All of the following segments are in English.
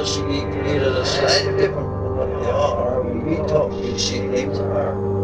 either they're slightly different from what they are, or when we talk, we see things that are normal.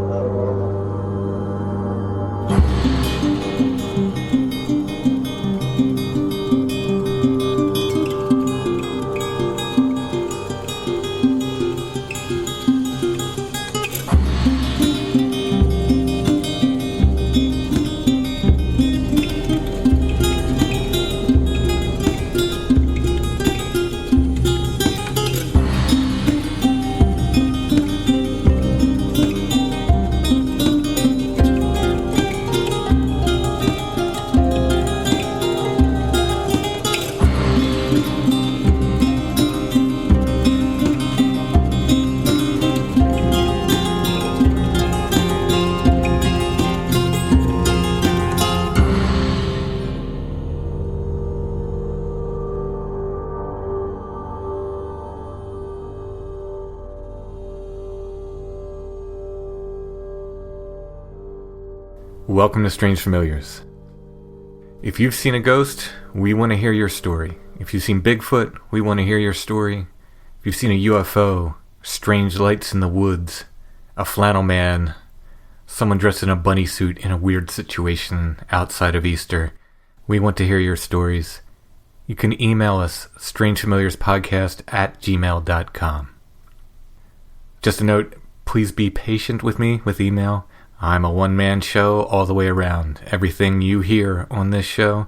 Welcome to Strange Familiars. If you've seen a ghost, we want to hear your story. If you've seen Bigfoot, we want to hear your story. If you've seen a UFO, strange lights in the woods, a flannel man, someone dressed in a bunny suit in a weird situation outside of Easter, we want to hear your stories. You can email us, strangefamiliarspodcast@gmail.com. Just a note, please be patient with me with email. I'm a one-man show all the way around. Everything you hear on this show,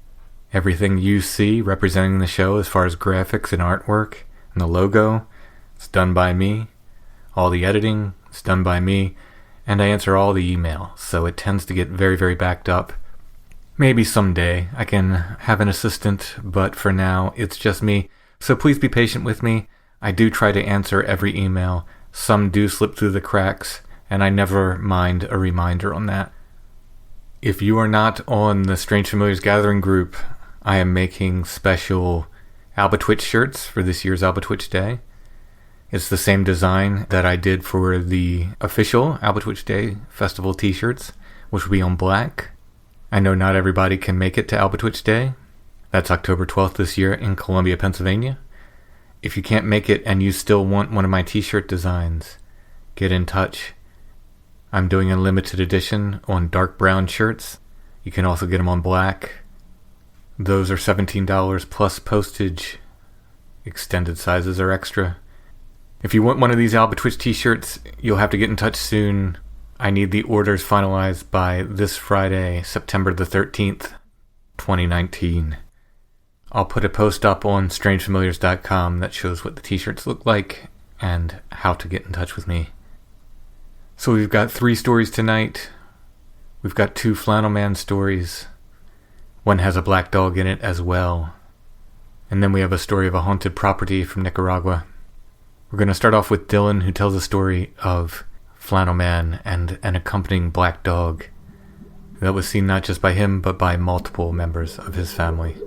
everything you see representing the show as far as graphics and artwork and the logo, it's done by me. All the editing, it's done by me. And I answer all the email, so it tends to get very, very backed up. Maybe someday I can have an assistant, but for now, it's just me. So please be patient with me. I do try to answer every email. Some do slip through the cracks, and I never mind a reminder on that. If you are not on the Strange Familiars Gathering group, I am making special Albatwitch shirts for this year's Albatwitch Day. It's the same design that I did for the official Albatwitch Day Festival t-shirts, which will be on black. I know not everybody can make it to Albatwitch Day. That's October 12th this year in Columbia, Pennsylvania. If you can't make it and you still want one of my t-shirt designs, get in touch. I'm doing a limited edition on dark brown shirts. You can also get them on black. Those are $17 plus postage. Extended sizes are extra. If you want one of these Albatwitch t-shirts, you'll have to get in touch soon. I need the orders finalized by this Friday, September the 13th, 2019. I'll put a post up on strangefamiliars.com that shows what the t-shirts look like and how to get in touch with me. So we've got 3 stories tonight. We've got 2 Flannel Man stories. One has a black dog in it as well. And then we have a story of a haunted property from Nicaragua. We're going to start off with Dylan, who tells a story of Flannel Man and an accompanying black dog that was seen not just by him, but by multiple members of his family.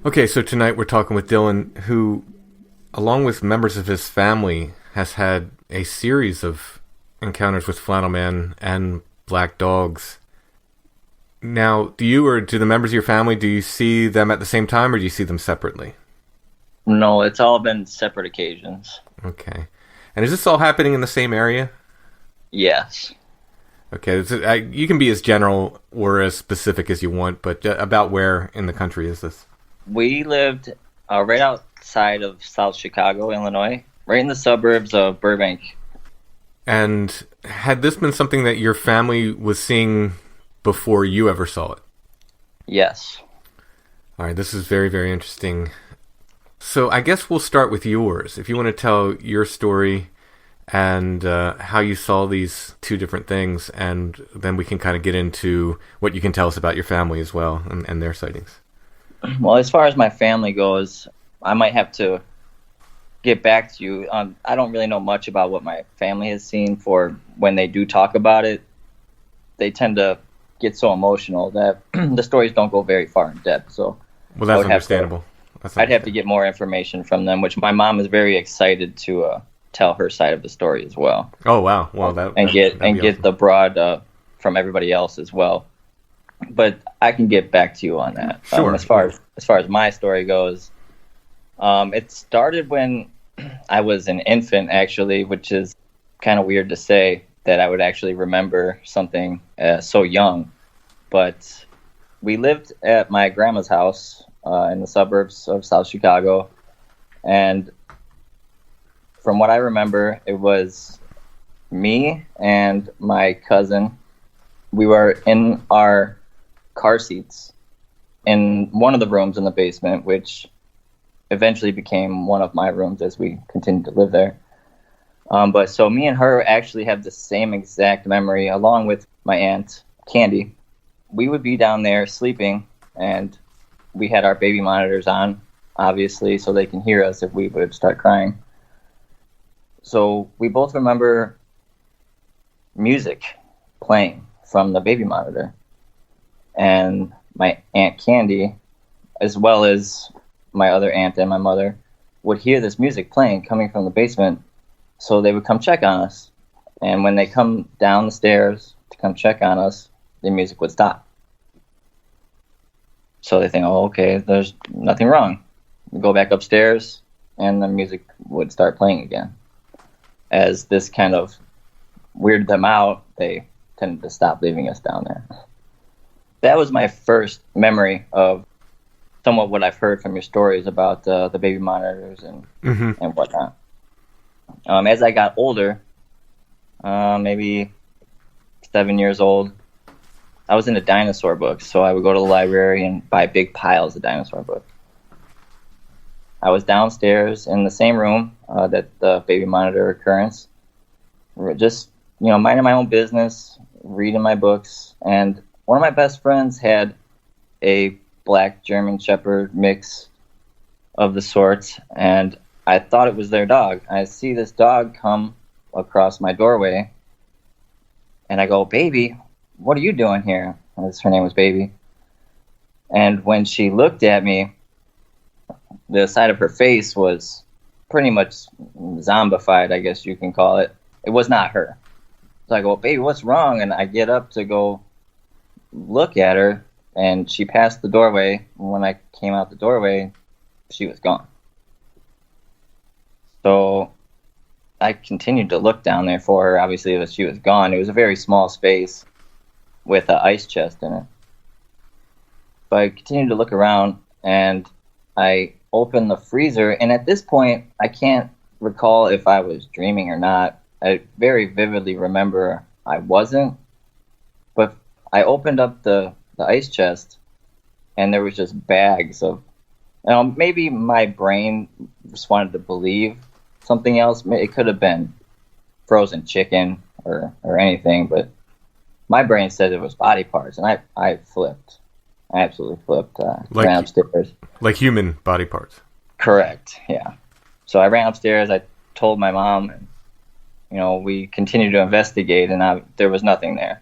Okay, so tonight we're talking with Dylan, who, along with members of his family, has had a series of encounters with Flannel Man and black dogs. Now, do you or do the members of your family, do you see them at the same time or do you see them separately? No, it's all been separate occasions. Okay. And is this all happening in the same area? Yes. Okay, you can be as general or as specific as you want, but about where in the country is this? We lived right outside of South Chicago, Illinois, right in the suburbs of Burbank. And had this been something that your family was seeing before you ever saw it? Yes. All right, this is very, very interesting. So I guess we'll start with yours. If you want to tell your story and how you saw these 2 different things, and then we can kind of get into what you can tell us about your family as well and their sightings. Well, as far as my family goes, I might have to get back to you. I don't really know much about what my family has seen. For when they do talk about it, they tend to get so emotional that the stories don't go very far in depth. So, well, that's understandable. I'd have to get more information from them, which my mom is very excited to tell her side of the story as well. Oh wow! Well, get the broad from everybody else as well. But I can get back to you on that. Sure. As far as my story goes, it started when I was an infant, actually, which is kind of weird to say that I would actually remember something so young. But we lived at my grandma's house in the suburbs of South Chicago, and from what I remember, it was me and my cousin. We were in our car seats in one of the rooms in the basement, which eventually became one of my rooms as we continued to live there. But so me and her actually have the same exact memory, along with my aunt, Candy. We would be down there sleeping, and we had our baby monitors on, obviously, so they can hear us if we would start crying. So we both remember music playing from the baby monitor. And my Aunt Candy, as well as my other aunt and my mother, would hear this music playing coming from the basement, so they would come check on us. And when they come down the stairs to come check on us, the music would stop. So they think, oh, okay, there's nothing wrong. We go back upstairs, and the music would start playing again. As this kind of weirded them out, they tended to stop leaving us down there. That was my first memory of somewhat what I've heard from your stories about the baby monitors and whatnot. As I got older, maybe 7 years old, I was into dinosaur books, so I would go to the library and buy big piles of dinosaur books. I was downstairs in the same room that the baby monitor occurrence, just, minding my own business, reading my books, and one of my best friends had a black German Shepherd mix of the sort, and I thought it was their dog. I see this dog come across my doorway, and I go, "Baby, what are you doing here?" Her name was Baby. And when she looked at me, the side of her face was pretty much zombified, I guess you can call it. It was not her. So I go, "Baby, what's wrong?" And I get up to go look at her, and she passed the doorway. When I came out the doorway, she was gone. So I continued to look down there for her. Obviously, she was gone. It was a very small space with an ice chest in it. But I continued to look around, and I opened the freezer, and at this point, I can't recall if I was dreaming or not. I very vividly remember I wasn't, but I opened up the ice chest, and there was just bags of, maybe my brain just wanted to believe something else. It could have been frozen chicken or anything, but my brain said it was body parts, and I flipped. I absolutely flipped. Ran upstairs. Like human body parts. Correct, yeah. So I ran upstairs, I told my mom, and, we continued to investigate, and there was nothing there.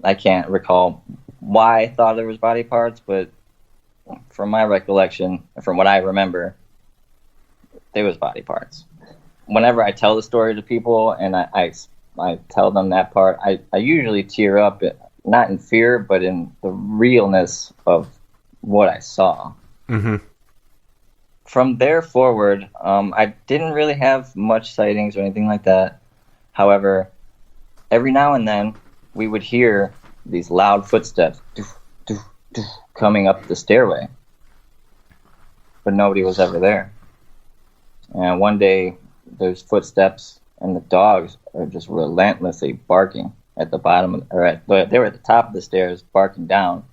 I can't recall why I thought there was body parts, but from my recollection, from what I remember, there was body parts. Whenever I tell the story to people and I tell them that part, I usually tear up, not in fear, but in the realness of what I saw. Mm-hmm. From there forward, I didn't really have much sightings or anything like that. However, every now and then, we would hear these loud footsteps coming up the stairway. But nobody was ever there. And one day, those footsteps and the dogs are just relentlessly barking at the bottom, they were at the top of the stairs, barking down,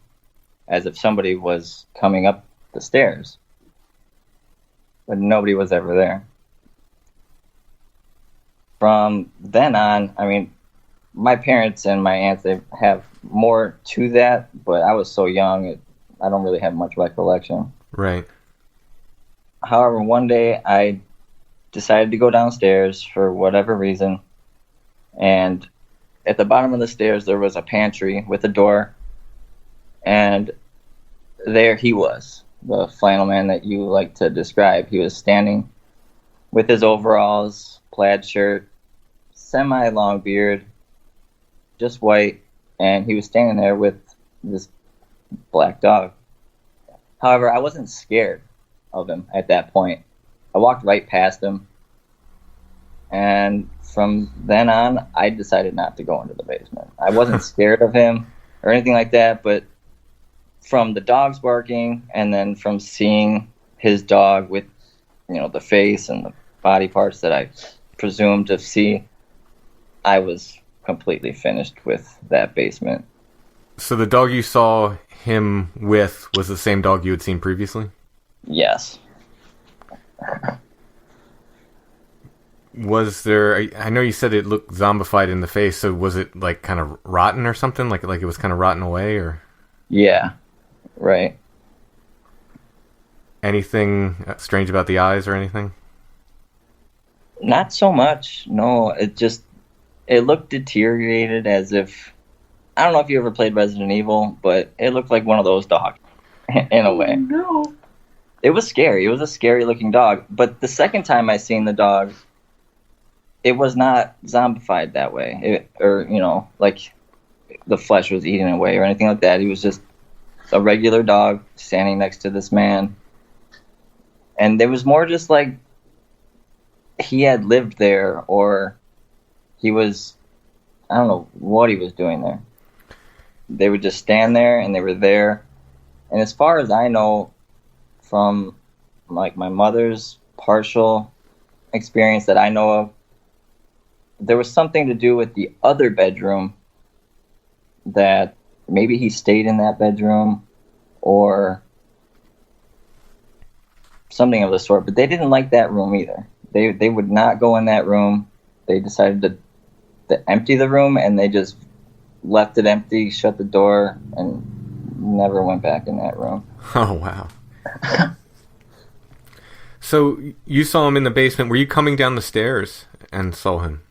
as if somebody was coming up the stairs. But nobody was ever there. From then on, my parents and my aunts, they have more to that, but I was so young, I don't really have much recollection. Right. However, one day I decided to go downstairs for whatever reason, and at the bottom of the stairs there was a pantry with a door, and there he was, the flannel man that you like to describe. He was standing with his overalls, plaid shirt, semi-long beard, just white, and he was standing there with this black dog. However, I wasn't scared of him at that point. I walked right past him, and from then on, I decided not to go into the basement. I wasn't scared of him or anything like that, but from the dogs barking and then from seeing his dog with, the face and the body parts that I presumed to see, I was completely finished with that basement. So the dog you saw him with was the same dog you had seen previously? Yes. Was there... I know you said it looked zombified in the face, so was it like kind of rotten or something? Like it was kind of rotten away, or... Yeah, right. Anything strange about the eyes or anything? Not so much. No, it looked deteriorated, as if... I don't know if you ever played Resident Evil, but it looked like one of those dogs in a way. No. It was scary. It was a scary looking dog. But the second time I seen the dog, it was not zombified that way. Like the flesh was eaten away or anything like that. He was just a regular dog standing next to this man. And it was more just like he had lived there, or he was... I don't know what he was doing there. They would just stand there, and they were there. And as far as I know, from like my mother's partial experience that I know of, there was something to do with the other bedroom, that maybe he stayed in that bedroom or something of the sort. But they didn't like that room either. They would not go in that room. They decided to empty the room, and they just left it empty, shut the door, and never went back in that room. Oh, wow. So you saw him in the basement. Were you coming down the stairs and saw him?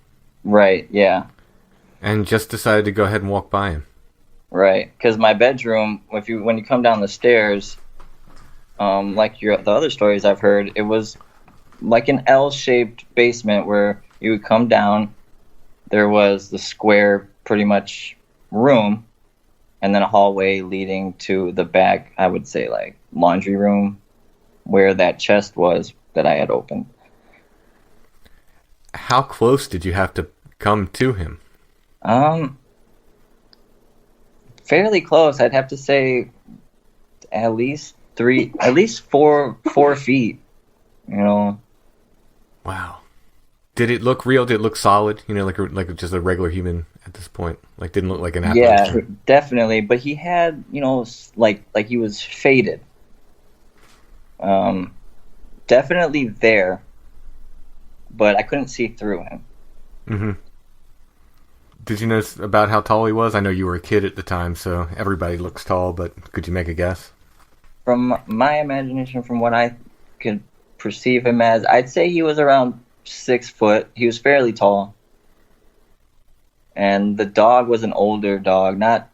Right, yeah. And just decided to go ahead and walk by him? Right, because my bedroom, when you come down the stairs, like the other stories I've heard, it was like an L-shaped basement where you would come down. There was the square, pretty much, room, and then a hallway leading to the back, I would say, like, laundry room, where that chest was that I had opened. How close did you have to come to him? Fairly close. I'd have to say at least 4 feet, Wow. Did it look real? Did it look solid? Like just a regular human at this point? Like, didn't look like an apparition? Yeah, definitely. But he had, like he was faded. Definitely there, but I couldn't see through him. Mm-hmm. Did you notice about how tall he was? I know you were a kid at the time, so everybody looks tall, but could you make a guess? From my imagination, from what I could perceive him as, I'd say he was around 6 foot. He was fairly tall. And the dog was an older dog, not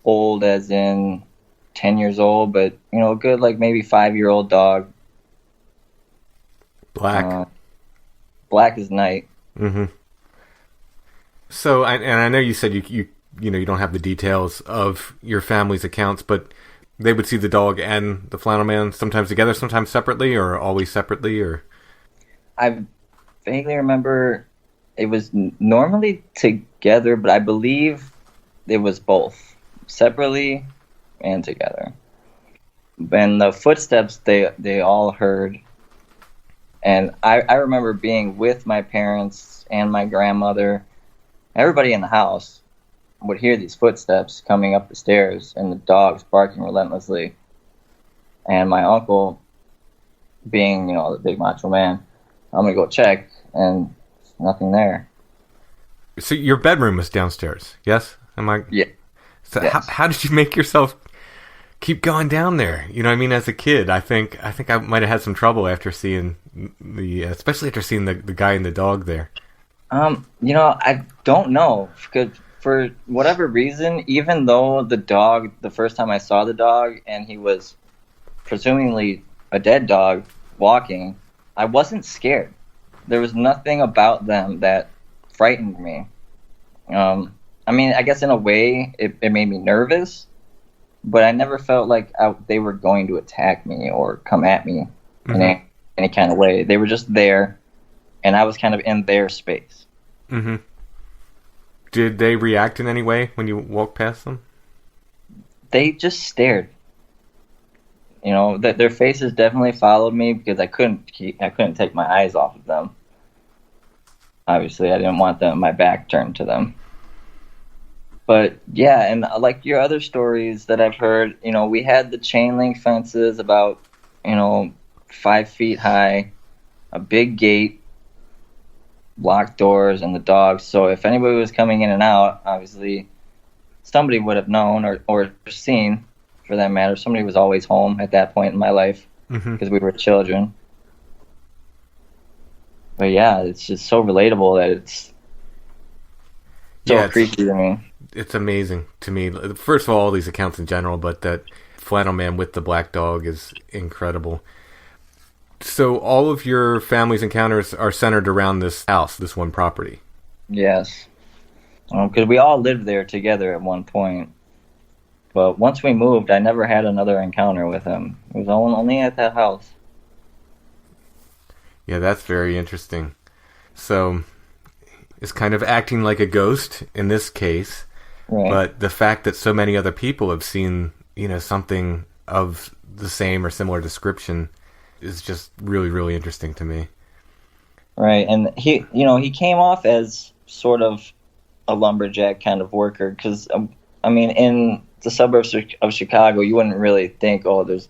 old as in 10 years old, but, a good, like, maybe 5-year-old dog. Black. Black as night. Mm-hmm. So, I know you said you don't have the details of your family's accounts, but they would see the dog and the Flannel Man sometimes together, sometimes separately, or always separately, or... I vaguely remember it was normally together, but I believe it was both, separately and together. And the footsteps they all heard, and I remember being with my parents and my grandmother. Everybody in the house would hear these footsteps coming up the stairs and the dogs barking relentlessly. And my uncle, being, the big macho man, I'm going to go check, and nothing there. So your bedroom was downstairs, yes? Am I? Yeah. So yes. How did you make yourself keep going down there? As a kid, I think I might have had some trouble after seeing especially after seeing the guy and the dog there. I don't know, because for whatever reason, even though the first time I saw the dog, and he was presumably a dead dog walking, I wasn't scared. There was nothing about them that frightened me. I I mean, I guess in a way it made me nervous, but I never felt like they were going to attack me or come at me in Mm-hmm. any kind of way. They were just there, and I was kind of in their space. Mm-hmm. Did they react in any way when you walked past them? They just stared. You know, that their faces definitely followed me because I couldn't take my eyes off of them. Obviously, I didn't want my back turned to them. But yeah, and like your other stories that I've heard, you know, we had the chain link fences about, you know, 5 feet high, a big gate, locked doors, and the dogs. So if anybody was coming in and out, obviously somebody would have known or seen, for that matter. Somebody was always home at that point in my life Mm-hmm. because we were children. But yeah, it's just so relatable that it's so creepy to me. It's amazing to me. First of all these accounts in general, but that Flannel Man with the black dog is incredible. So all of your family's encounters are centered around this house, this one property. Yes. Because we all lived there together at one point. But once we moved, I never had another encounter with him. It was only at that house. Yeah, that's very interesting. So it's kind of acting like a ghost in this case, Right. but the fact that so many other people have seen, you know, something of the same or similar description is just really, really interesting to me. Right, and he came off as sort of a lumberjack kind of worker because, I mean, in the suburbs of Chicago, you wouldn't really think, oh, there's a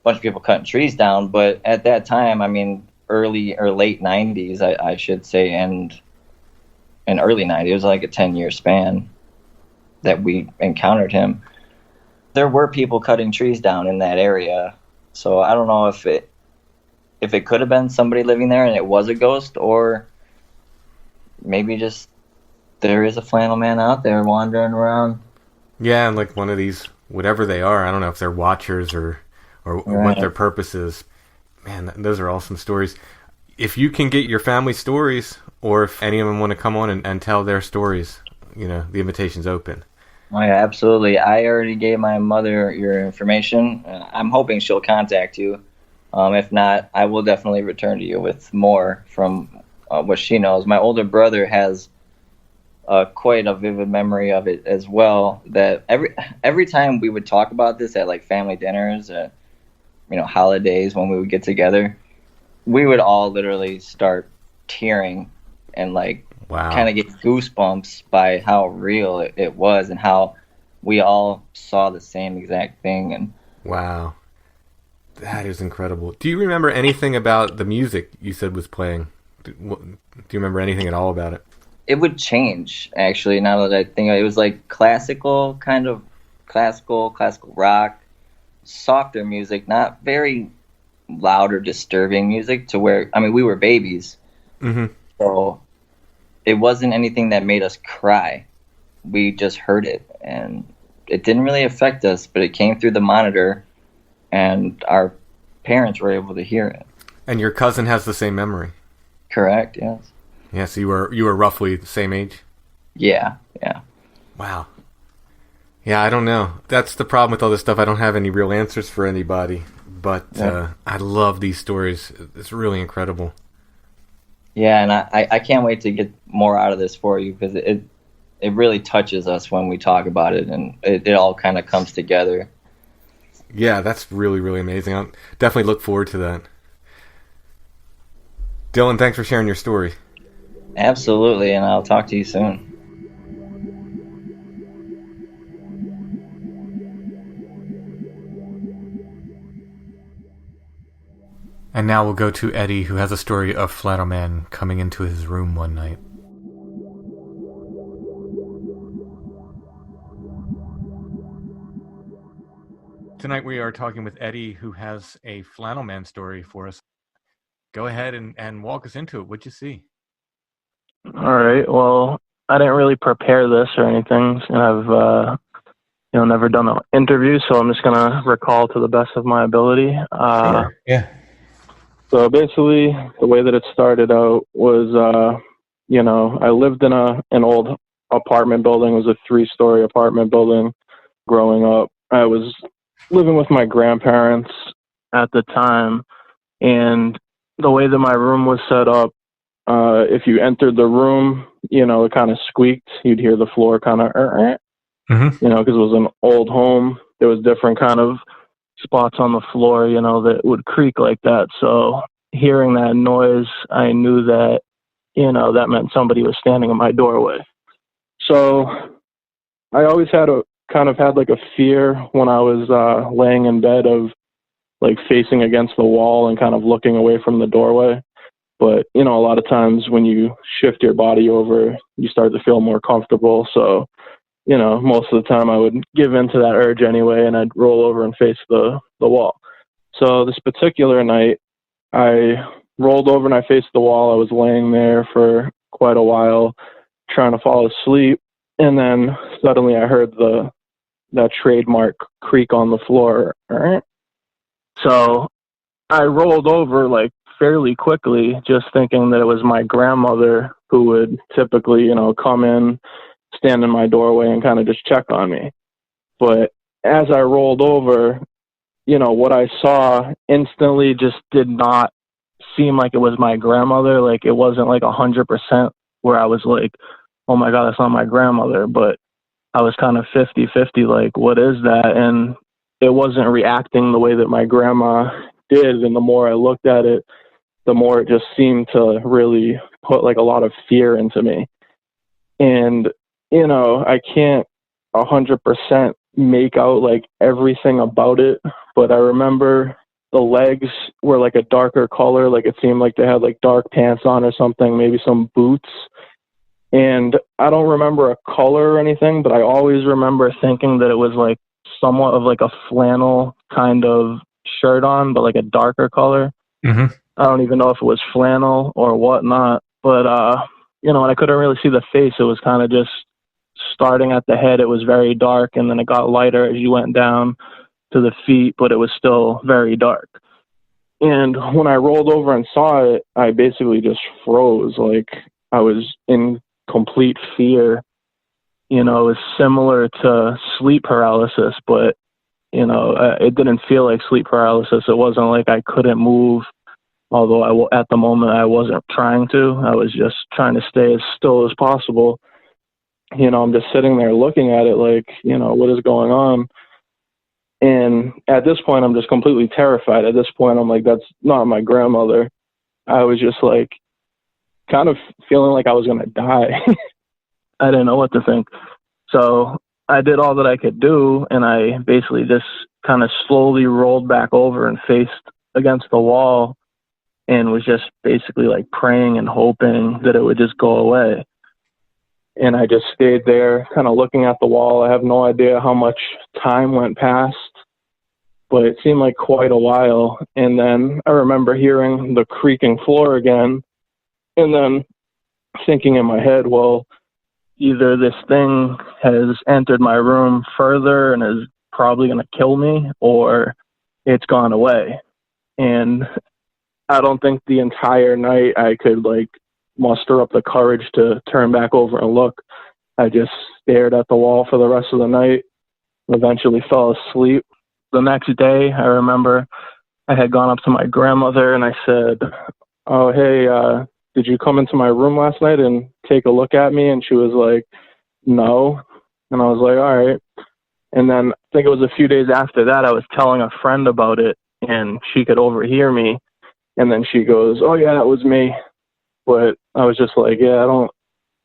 bunch of people cutting trees down, but at that time, I mean, early or late 90s, I should say, and early 90s, it was like a 10-year span that we encountered him. There were people cutting trees down in that area, so I don't know if it could have been somebody living there and it was a ghost, or maybe just there is a flannel man out there wandering around. Yeah, and like one of these, whatever they are, I don't know if they're watchers or Right. what their purpose is. Man, those are awesome stories. If you can get your family stories, or if any of them want to come on and tell their stories, you know, the invitation's open. Oh yeah, absolutely. I already gave my mother your information. I'm hoping she'll contact you. If not, I will definitely return to you with more from what she knows. My older brother has quite a vivid memory of it as well. That every time we would talk about this at like family dinners, holidays when we would get together, we would all literally start tearing and like Wow. kind of get goosebumps by how real it was and how we all saw the same exact thing. And Wow. That is incredible. Do you remember anything about the music you said was playing? Do you remember anything at all about it? it would change, actually, now that I think it was like classical rock, softer music, not very loud or disturbing music to where, I mean, we were babies. Mm-hmm. So it wasn't anything that made us cry. We just heard it, and it didn't really affect us, but it came through the monitor, and our parents were able to hear it. And your cousin has the same memory. Correct, yes. Yeah, so you were roughly the same age? Yeah. Wow. Yeah, I don't know. That's the problem with all this stuff. I don't have any real answers for anybody, but Yeah. I love these stories. It's really incredible. Yeah, and I can't wait to get more out of this for you, because it really touches us when we talk about it, and it all kind of comes together. Yeah, that's really, really amazing. I'll definitely look forward to that. Dylan, thanks for sharing your story. Absolutely, and I'll talk to you soon. And now we'll go to Eddie, who has a story of Flannel Man coming into his room one night. Tonight we are talking with Eddie, who has a Flannel Man story for us. Go ahead and walk us into it. What'd you see? All right. Well, I didn't really prepare this or anything, and I've never done an interview, so I'm just gonna recall to the best of my ability. Sure. Yeah. So basically, the way that it started out was, I lived in an old apartment building. It was a 3-story apartment building growing up. I was living with my grandparents at the time, and the way that my room was set up, if you entered the room, you know, it kind of squeaked. You'd hear the floor kind of, Mm-hmm. you know, because it was an old home. There was different kind of spots on the floor, you know, that would creak like that. So hearing that noise, I knew that, you know, that meant somebody was standing in my doorway. So I always had like a fear when I was laying in bed of like facing against the wall and kind of looking away from the doorway. But, you know, a lot of times when you shift your body over, you start to feel more comfortable. So, you know, most of the time I would give in to that urge anyway, and I'd roll over and face the wall. So this particular night, I rolled over and I faced the wall. I was laying there for quite a while trying to fall asleep. And then suddenly I heard that trademark creak on the floor. So I rolled over like fairly quickly, just thinking that it was my grandmother who would typically, you know, come in, stand in my doorway and kind of just check on me. But as I rolled over, you know, what I saw instantly just did not seem like it was my grandmother. Like it wasn't like 100% where I was like, oh my God, that's not my grandmother. But I was kind of 50-50, like, what is that? And it wasn't reacting the way that my grandma did. And the more I looked at it, the more it just seemed to really put like a lot of fear into me. And, you know, I can't 100% make out like everything about it, but I remember the legs were like a darker color. Like it seemed like they had like dark pants on or something, maybe some boots. And I don't remember a color or anything, but I always remember thinking that it was like somewhat of like a flannel kind of shirt on, but like a darker color. Mm-hmm. I don't even know if it was flannel or whatnot, but, you know, and I couldn't really see the face. It was kind of just starting at the head. It was very dark, and then it got lighter as you went down to the feet, but it was still very dark. And when I rolled over and saw it, I basically just froze. Like I was in complete fear. You know, it was similar to sleep paralysis, but, you know, it didn't feel like sleep paralysis. It wasn't like I couldn't move. Although at the moment I wasn't trying to, I was just trying to stay as still as possible. You know, I'm just sitting there looking at it like, you know, what is going on? And at this point, I'm just completely terrified. At this point, I'm like, that's not my grandmother. I was just like, kind of feeling like I was going to die. I didn't know what to think. So I did all that I could do, and I basically just kind of slowly rolled back over and faced against the wall, and was just basically like praying and hoping that it would just go away. And I just stayed there kind of looking at the wall. I have no idea how much time went past, but it seemed like quite a while. And then I remember hearing the creaking floor again, and then thinking in my head, well, either this thing has entered my room further and is probably going to kill me, or it's gone away. And I don't think the entire night I could like muster up the courage to turn back over and look. I just stared at the wall for the rest of the night, eventually fell asleep. The next day, I remember I had gone up to my grandmother and I said, oh, hey, did you come into my room last night and take a look at me? And she was like, no. And I was like, all right. And then I think it was a few days after that, I was telling a friend about it, and she could overhear me. And then she goes, oh, yeah, that was me. But I was just like, yeah, I don't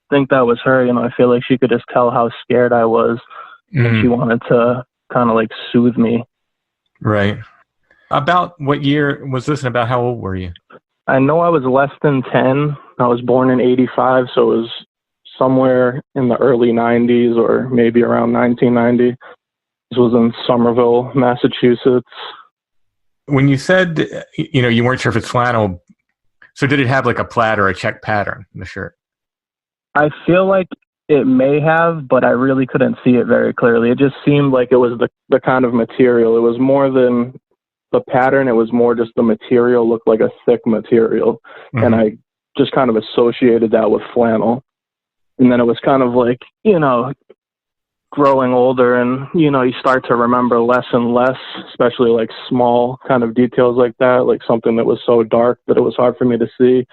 think that was her. You know, I feel like she could just tell how scared I was. And she wanted to kind of like soothe me. Right. About what year was this, and about how old were you? I know I was less than 10. I was born in 85, so it was somewhere in the early 90s or maybe around 1990. This was in Somerville, Massachusetts. When you said, you know, you weren't sure if it's flannel, so did it have like a plaid or a check pattern in the shirt? I feel like it may have, but I really couldn't see it very clearly. It just seemed like it was the kind of material. It was more than the pattern. It was more just the material looked like a thick material. Mm-hmm. And I just kind of associated that with flannel. And then it was kind of like, growing older and, you start to remember less and less, especially like small kind of details like that, like something that was so dark that it was hard for me to see.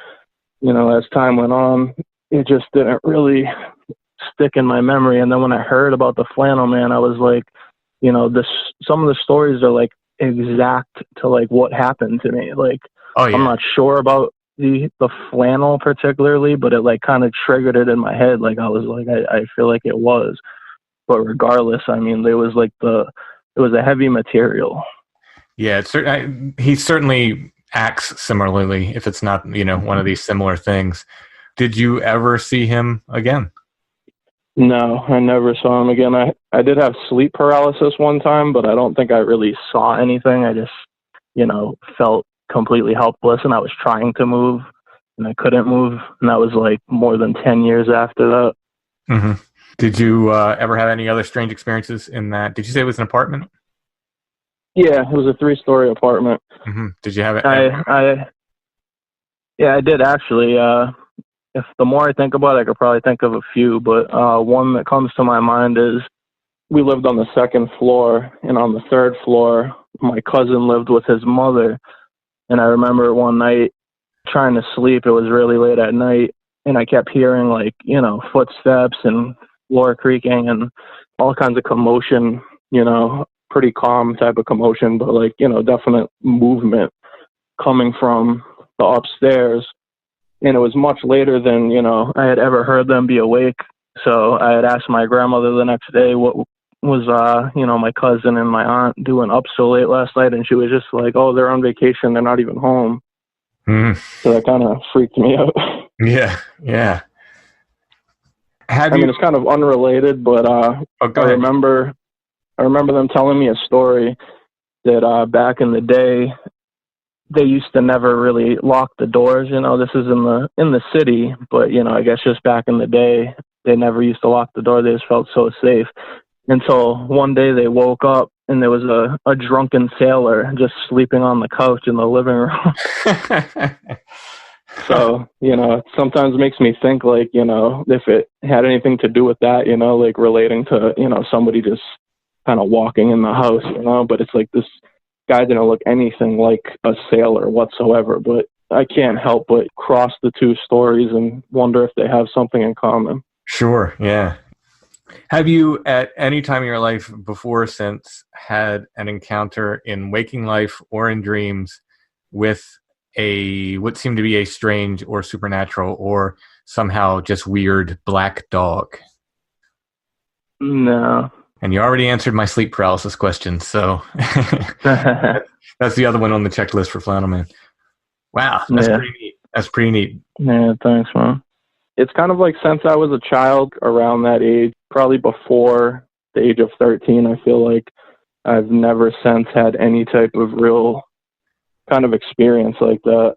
As time went on, it just didn't really stick in my memory. And then when I heard about the Flannel Man, I was like, some of the stories are like exact to like what happened to me. Like, Oh yeah. I'm not sure about the flannel particularly, but it like kind of triggered it in my head. Like I was like, I feel like it was. But regardless, I mean, it was a heavy material. Yeah, he certainly acts similarly. If it's not, one of these similar things. Did you ever see him again? No, I never saw him again. I did have sleep paralysis one time, but I don't think I really saw anything. I just, felt completely helpless, and I was trying to move, and I couldn't move. And that was like more than 10 years after that. Mm-hmm. Did you ever have any other strange experiences in that? Did you say it was an apartment? Yeah, it was a 3-story apartment. Mm-hmm. Did you have it? Yeah, I did actually. If the more I think about it, I could probably think of a few, but one that comes to my mind is we lived on the 2nd floor, and on the 3rd floor, my cousin lived with his mother. And I remember one night trying to sleep. It was really late at night, and I kept hearing like, footsteps and floor creaking and all kinds of commotion, pretty calm type of commotion, but like, definite movement coming from the upstairs. And it was much later than, I had ever heard them be awake. So I had asked my grandmother the next day what was, my cousin and my aunt doing up so late last night. And she was just like, oh, they're on vacation. They're not even home. Mm. So that kind of freaked me out. Yeah, yeah. I mean, it's kind of unrelated, but I remember them telling me a story that back in the day, they used to never really lock the doors. This is in the city, but I guess just back in the day, they never used to lock the door. They just felt so safe until one day they woke up and there was a drunken sailor just sleeping on the couch in the living room. So, it sometimes makes me think like, if it had anything to do with that, like relating to, somebody just kind of walking in the house, but it's like this guy didn't look anything like a sailor whatsoever, but I can't help but cross the two stories and wonder if they have something in common. Sure, yeah. Have you at any time in your life before or since had an encounter in waking life or in dreams with what seemed to be a strange or supernatural or somehow just weird black dog? No. And you already answered my sleep paralysis question, so that's the other one on the checklist for Flannel Man. Wow, that's pretty neat. That's pretty neat. Yeah, thanks, man. It's kind of like since I was a child around that age, probably before the age of 13, I feel like I've never since had any type of real kind of experience like that.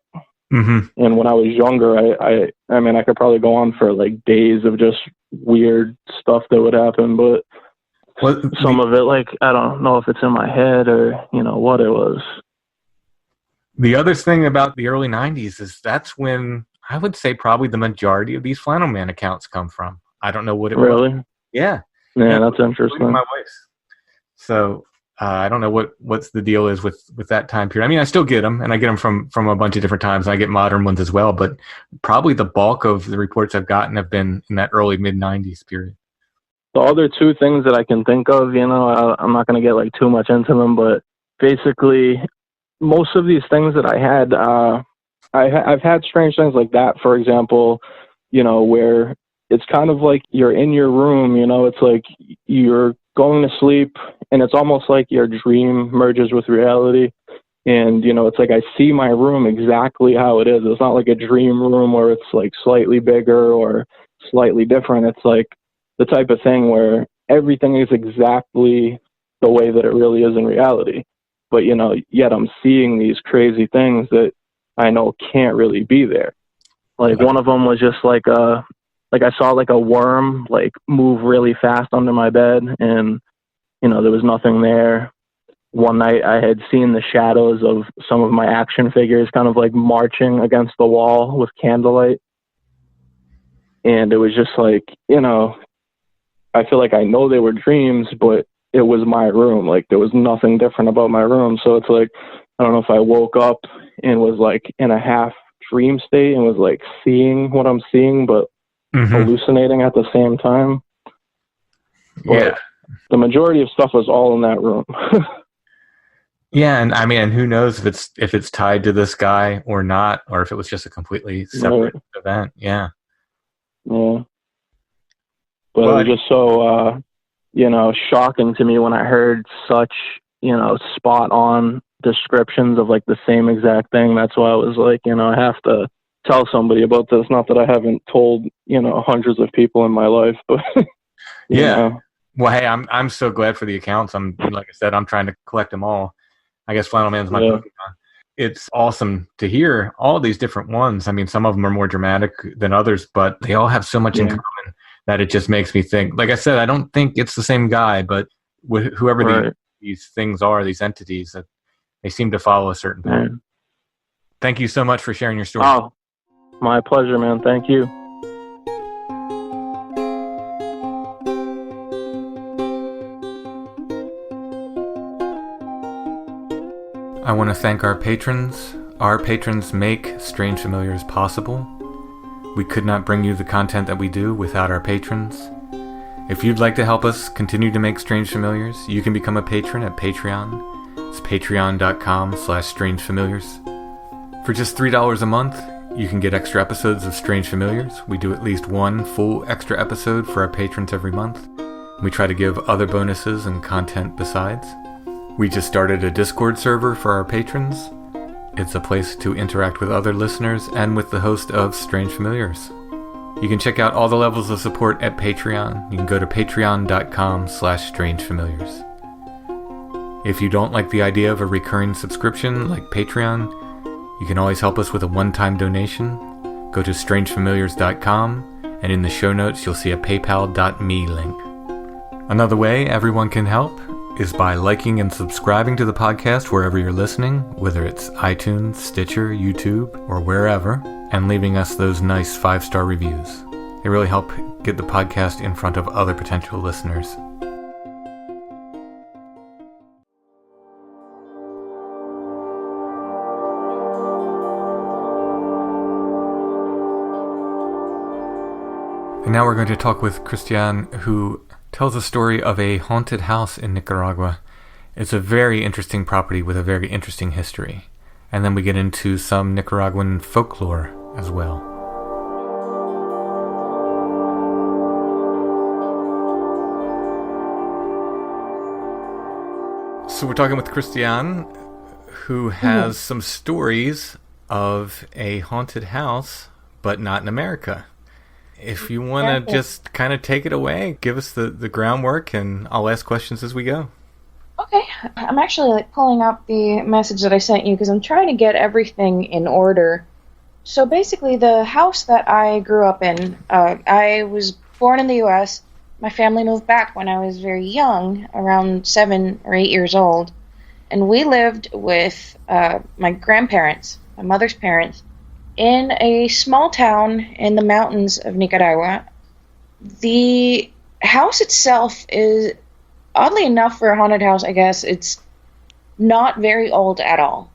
Mm-hmm. And when I was younger, I mean, I could probably go on for like days of just weird stuff that would happen, but some of it, like, I don't know if it's in my head or, what it was. The other thing about the early 90s is that's when I would say probably the majority of these Flannel Man accounts come from. I don't know what it was. Really? Yeah. Yeah, that's interesting. My wife's. So I don't know what's the deal is with that time period. I mean, I still get them, and I get them from a bunch of different times. And I get modern ones as well, but probably the bulk of the reports I've gotten have been in that early mid-90s period. The other two things that I can think of, I'm not going to get like too much into them, but basically most of these things that I had, I've had strange things like that. For example, where it's kind of like you're in your room, it's like you're going to sleep and it's almost like your dream merges with reality. And, it's like I see my room exactly how it is. It's not like a dream room where it's like slightly bigger or slightly different. It's like the type of thing where everything is exactly the way that it really is in reality. But, yet I'm seeing these crazy things that I know can't really be there. Like one of them was just like I saw like a worm like move really fast under my bed and, there was nothing there. One night I had seen the shadows of some of my action figures kind of like marching against the wall with candlelight. And it was just like, you know, I feel like I know they were dreams, but it was my room. Like, there was nothing different about my room. So it's like, I don't know if I woke up and was like in a half dream state and was like seeing what I'm seeing, but hallucinating at the same time. But the majority of stuff was all in that room. Yeah, and I mean, who knows if it's tied to this guy or not, or if it was just a completely separate event. Yeah. Yeah. But it was just so, you know, shocking to me when I heard such, you know, spot on descriptions of like the same exact thing. That's why I was like, you know, I have to tell somebody about this. Not that I haven't told, you know, hundreds of people in my life, but you know. Well, hey, I'm so glad for the accounts. Like I said, I'm trying to collect them all. I guess Flannel Man's my Pokemon. It's awesome to hear all these different ones. I mean, some of them are more dramatic than others, but they all have so much in common that it just makes me think. Like I said, I don't think it's the same guy, but whoever these things are, these entities, that they seem to follow a certain pattern. Thank you so much for sharing your story. Oh, my pleasure, man. Thank you. I want to thank our patrons. Our patrons make Strange Familiars possible. We could not bring you the content that we do without our patrons. If you'd like to help us continue to make Strange Familiars, you can become a patron at Patreon. It's patreon.com/strangefamiliars. For just $3 a month, you can get extra episodes of Strange Familiars. We do at least one full extra episode for our patrons every month. We try to give other bonuses and content besides. We just started a Discord server for our patrons. It's a place to interact with other listeners and with the host of Strange Familiars. You can check out all the levels of support at Patreon. You can go to patreon.com/strangefamiliars. If you don't like the idea of a recurring subscription like Patreon, you can always help us with a one-time donation. Go to strangefamiliars.com, and in the show notes you'll see a paypal.me link. Another way everyone can help is by liking and subscribing to the podcast wherever you're listening, whether it's iTunes, Stitcher, YouTube, or wherever, and leaving us those nice 5-star reviews. They really help get the podcast in front of other potential listeners. And now we're going to talk with Christian, who tells a story of a haunted house in Nicaragua. It's a very interesting property with a very interesting history. And then we get into some Nicaraguan folklore as well. So we're talking with Christian, who has some stories of a haunted house, but not in America. If you want to just kind of take it away, give us the groundwork, and I'll ask questions as we go. Okay. I'm actually pulling up the message that I sent you because I'm trying to get everything in order. So basically, the house that I grew up in, I was born in the U.S. My family moved back when I was very young, around 7 or 8 years old. And we lived with my grandparents, my mother's parents, in a small town in the mountains of Nicaragua. The house itself is, oddly enough for a haunted house, I guess, it's not very old at all.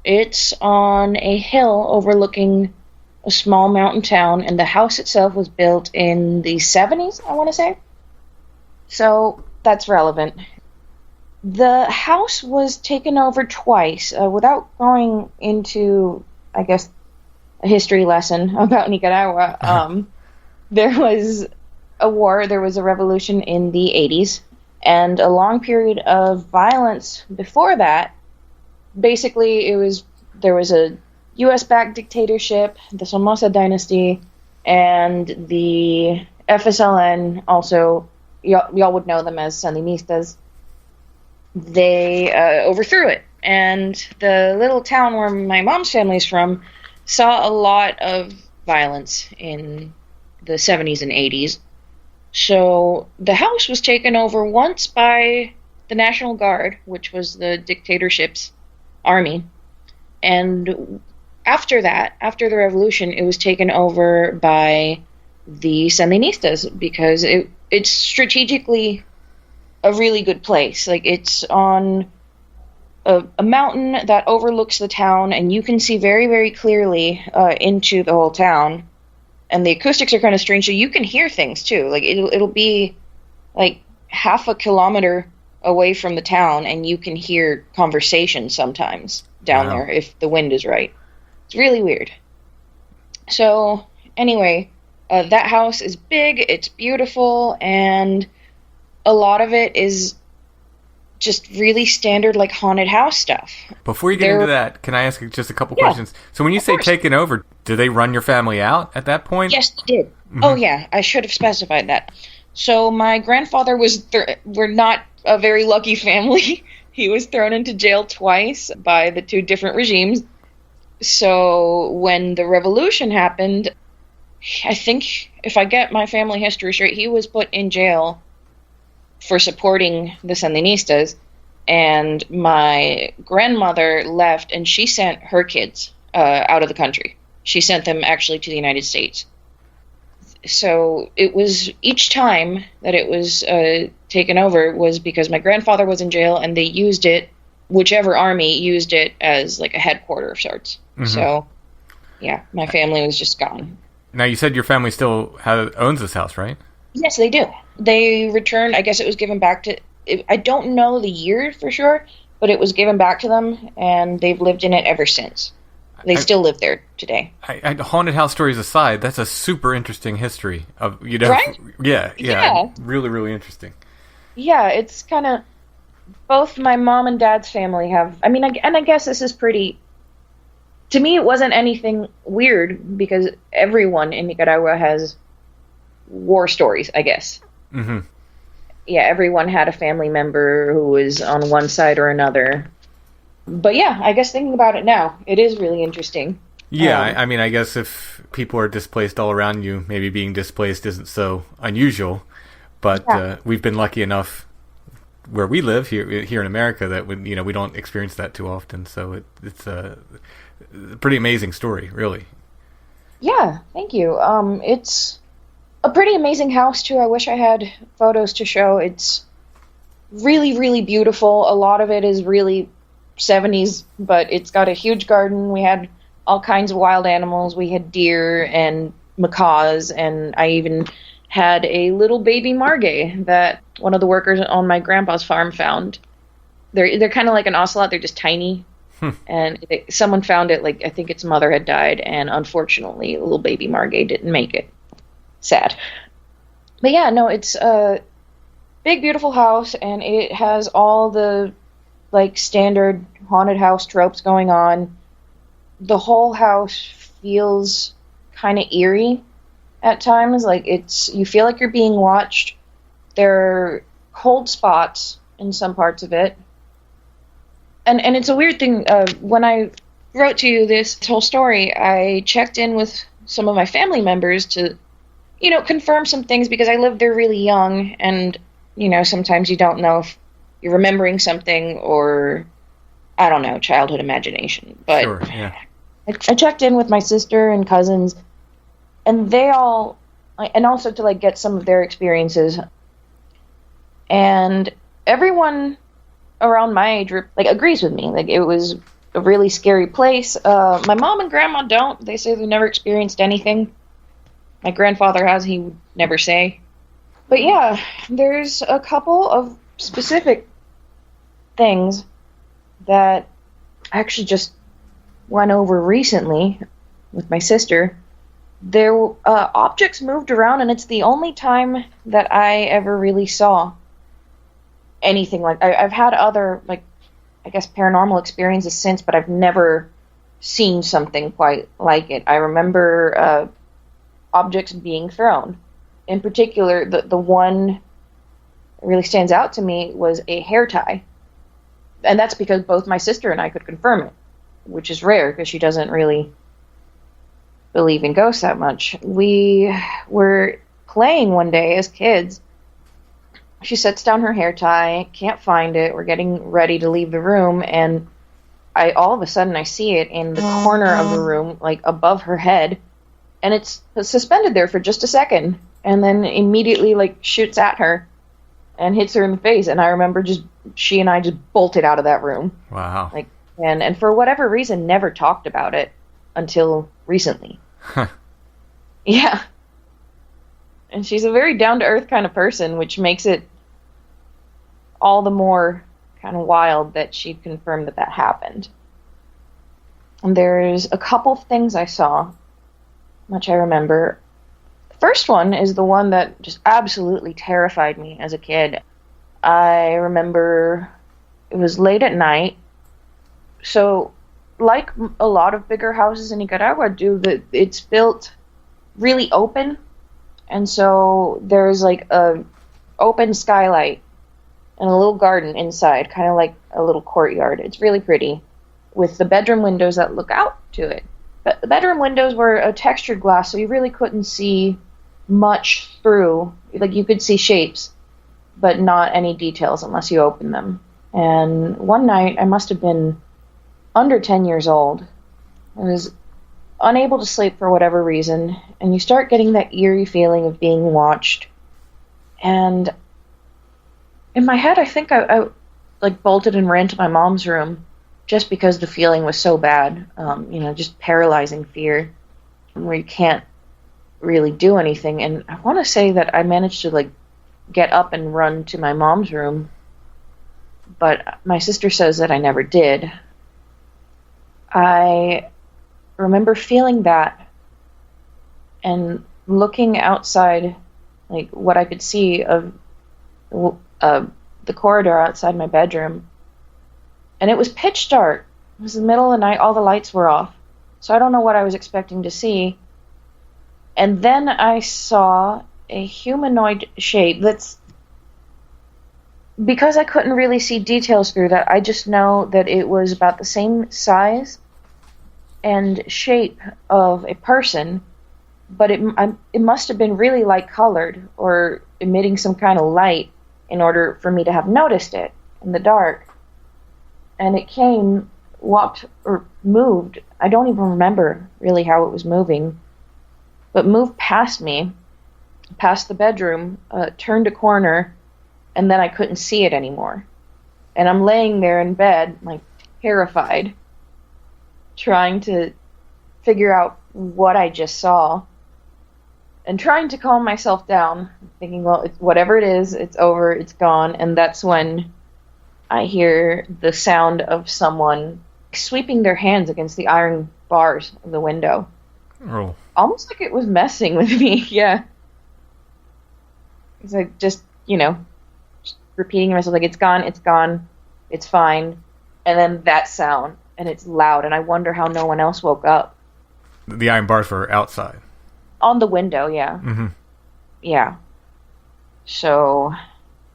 It's on a hill overlooking a small mountain town, and the house itself was built in the 70s, I want to say. So that's relevant. The house was taken over twice. Without going into, I guess, a history lesson about Nicaragua, there was a war, there was a revolution in the 80s, and a long period of violence before that. Basically, there was a U.S.-backed dictatorship, the Somoza dynasty, and the FSLN, also, y'all would know them as Sandinistas. They overthrew it, and the little town where my mom's family is from saw a lot of violence in the 70s and 80s. So the house was taken over once by the National Guard, which was the dictatorship's army. And after that, after the revolution, it was taken over by the Sandinistas, because it's strategically a really good place. Like, it's on a mountain that overlooks the town, and you can see very, very clearly into the whole town. And the acoustics are kind of strange, so you can hear things too. Like, it'll be like half a kilometer away from the town, and you can hear conversations sometimes down there if the wind is right. It's really weird. So anyway, that house is big, it's beautiful, and a lot of it is just really standard, like, haunted house stuff. Before you get into that, can I ask just a couple questions? So when you say taken over, do they run your family out at that point? Yes, they did. Mm-hmm. Oh, yeah, I should have specified that. So my grandfather we're not a very lucky family. He was thrown into jail twice by the two different regimes. So when the revolution happened, I think, if I get my family history straight, he was put in jail for supporting the Sandinistas, and my grandmother left, and she sent her kids out of the country. She sent them actually to the United States. So it was, each time that it was taken over was because my grandfather was in jail, and they used it, whichever army used it as like a headquarter of sorts. Mm-hmm. So, yeah, my family was just gone. Now, you said your family still owns this house, right? Yes, they do. They returned, I guess it was given back to, I don't know the year for sure, but it was given back to them, and they've lived in it ever since. They still live there today. Haunted house stories aside, that's a super interesting history of, right? Yeah. Really, really interesting. Yeah, it's kind of, both my mom and dad's family have, and I guess this is pretty, to me it wasn't anything weird, because everyone in Nicaragua has war stories, I guess. Mm-hmm. Yeah, everyone had a family member who was on one side or another. But yeah, I guess thinking about it now, it is really interesting. Yeah, I guess if people are displaced all around you, maybe being displaced isn't so unusual. But we've been lucky enough where we live here in America that we don't experience that too often. So it's a pretty amazing story, really. Yeah, thank you. It's a pretty amazing house too. I wish I had photos to show. It's really, really beautiful. A lot of it is really 70s, but it's got a huge garden. We had all kinds of wild animals. We had deer and macaws, and I even had a little baby margay that one of the workers on my grandpa's farm found. They're kind of like an ocelot. They're just tiny. And someone found it, like, I think its mother had died, and unfortunately, little baby margay didn't make it. Sad. But yeah, no, it's a big, beautiful house, and it has all the, like, standard haunted house tropes going on. The whole house feels kind of eerie at times. Like, you feel like you're being watched. There are cold spots in some parts of it. And it's a weird thing. When I wrote to you this whole story, I checked in with some of my family members to, confirm some things, because I lived there really young, and, sometimes you don't know if you're remembering something or, I don't know, childhood imagination. But sure, yeah. I checked in with my sister and cousins, and they all, and also to, like, get some of their experiences. And everyone around my age group, like, agrees with me. Like, it was a really scary place. My mom and grandma don't. They say they've never experienced anything. My grandfather has. He would never say. But yeah, there's a couple of specific things that I actually just went over recently with my sister. There, objects moved around, and it's the only time that I ever really saw anything like. I've had other, like, I guess, paranormal experiences since, but I've never seen something quite like it. I remember objects being thrown. In particular, the one that really stands out to me was a hair tie. And that's because both my sister and I could confirm it, which is rare because she doesn't really believe in ghosts that much. We were playing one day as kids. She sets down her hair tie, can't find it. We're getting ready to leave the room, and all of a sudden I see it in the corner of the room, like above her head, and it's suspended there for just a second, and then immediately like shoots at her and hits her in the face. And I remember she and I just bolted out of that room. Wow. Like, and for whatever reason, never talked about it until recently. Huh. Yeah. And she's a very down-to-earth kind of person, which makes it all the more kind of wild that she'd confirmed that happened. And there's a couple of things I saw, which I remember. The first one is the one that just absolutely terrified me as a kid. I remember it was late at night. So, like a lot of bigger houses in Nicaragua it's built really open. And so there's like a open skylight and a little garden inside, kind of like a little courtyard. It's really pretty, with the bedroom windows that look out to it. But the bedroom windows were a textured glass, so you really couldn't see much through. Like, you could see shapes, but not any details unless you opened them. And one night, I must have been under 10 years old. I was unable to sleep for whatever reason, and you start getting that eerie feeling of being watched. And in my head, I think I like bolted and ran to my mom's room just because the feeling was so bad. Just paralyzing fear where you can't really do anything. And I want to say that I managed to like get up and run to my mom's room, but my sister says that I never did. I remember feeling that and looking outside, like what I could see of the corridor outside my bedroom, and it was pitch dark. It was the middle of the night, all the lights were off, so I don't know what I was expecting to see. And then I saw a humanoid shape that's, because I couldn't really see details through that, I just know that it was about the same size and shape of a person, but it must have been really light colored or emitting some kind of light in order for me to have noticed it in the dark. And it walked or moved. I don't even remember really how it was moving, but moved past me, past the bedroom, turned a corner, and then I couldn't see it anymore. And I'm laying there in bed, like terrified, trying to figure out what I just saw, and trying to calm myself down, thinking, well, whatever it is, it's over, it's gone. And that's when I hear the sound of someone sweeping their hands against the iron bars of the window. Oh. Almost like it was messing with me, yeah. It's like just repeating to myself, like, it's gone, it's fine. And then that sound, and it's loud, and I wonder how no one else woke up. The iron bars were outside. On the window, yeah. Mm-hmm. Yeah. So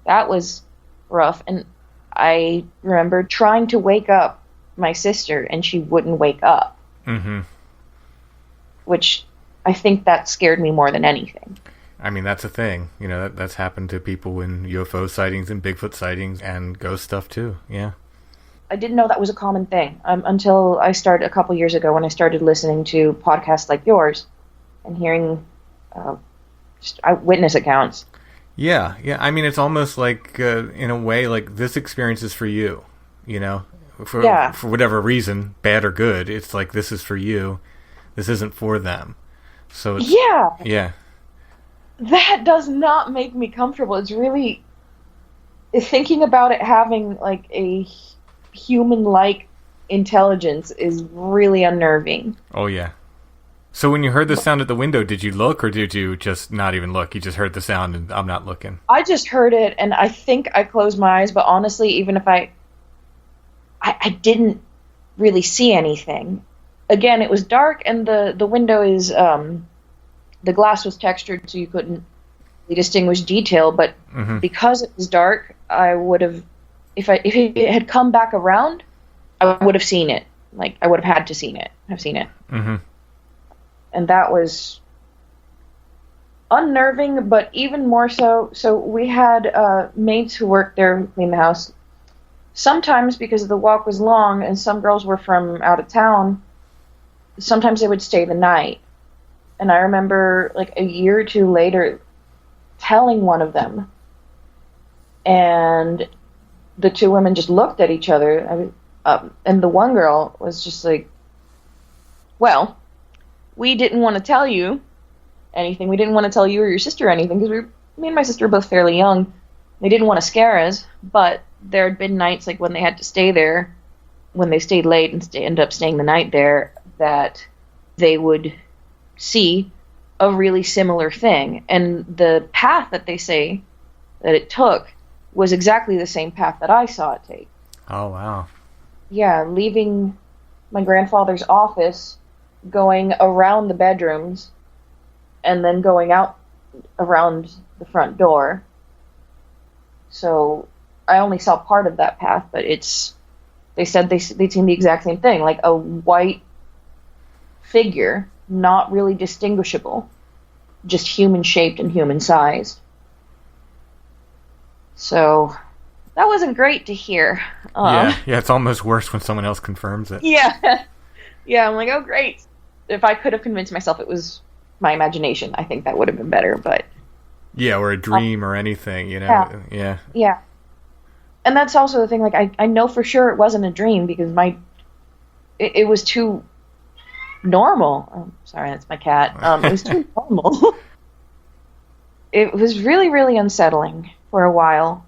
that was rough. And I remember trying to wake up my sister, and she wouldn't wake up. Mm-hmm. Which I think that scared me more than anything. I mean, that's a thing. That's happened to people in UFO sightings and Bigfoot sightings and ghost stuff too. Yeah. I didn't know that was a common thing until I started a couple years ago when I started listening to podcasts like yours and hearing just eyewitness accounts. Yeah. I mean, it's almost like, in a way, like this experience is for you, for whatever reason, bad or good. It's like, this is for you. This isn't for them. So it's, yeah. That does not make me comfortable. It's really, thinking about it having like a human-like intelligence is really unnerving. Oh, yeah. So when you heard the sound at the window, did you look, or did you just not even look? You just heard the sound and I'm not looking. I just heard it, and I think I closed my eyes, but honestly, even if I didn't really see anything. Again, it was dark, and the window is, the glass was textured, so you couldn't really distinguish detail, but because it was dark, I would have, if it had come back around, I would have seen it. Like, I would have had to have seen it. Mm-hmm. And that was unnerving, but even more so. So we had maids who worked there who cleaned the house. Sometimes, because the walk was long and some girls were from out of town, sometimes they would stay the night. And I remember, like, a year or two later telling one of them, and the two women just looked at each other, and the one girl was just like, well, we didn't want to tell you anything. We didn't want to tell you or your sister anything, because me and my sister were both fairly young. They didn't want to scare us, but there had been nights, like, when they had to stay there, when they stayed late and ended up staying the night there, that they would see a really similar thing. And the path that they say that it took was exactly the same path that I saw it take. Oh, wow. Yeah, leaving my grandfather's office, going around the bedrooms, and then going out around the front door. So I only saw part of that path, but they said they'd seen the exact same thing, like a white figure, not really distinguishable, just human-shaped and human-sized. So that wasn't great to hear. Yeah, it's almost worse when someone else confirms it. Yeah. Yeah, I'm like, oh, great. If I could have convinced myself it was my imagination, I think that would have been better, but... Yeah, or a dream or anything, you know? Yeah. Yeah. And that's also the thing, like, I know for sure it wasn't a dream, because it was too normal. Oh, sorry, that's my cat. It was too normal. It was really, really unsettling for a while.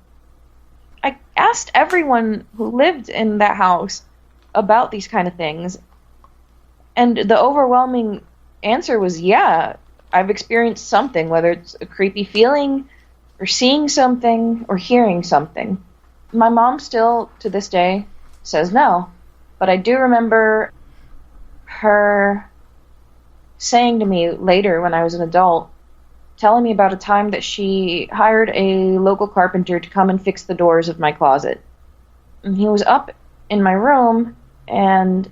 I asked everyone who lived in that house about these kind of things, and the overwhelming answer was, yeah, I've experienced something, whether it's a creepy feeling, or seeing something, or hearing something. My mom still, to this day, says no. But I do remember her saying to me later, when I was an adult, telling me about a time that she hired a local carpenter to come and fix the doors of my closet. And he was up in my room, and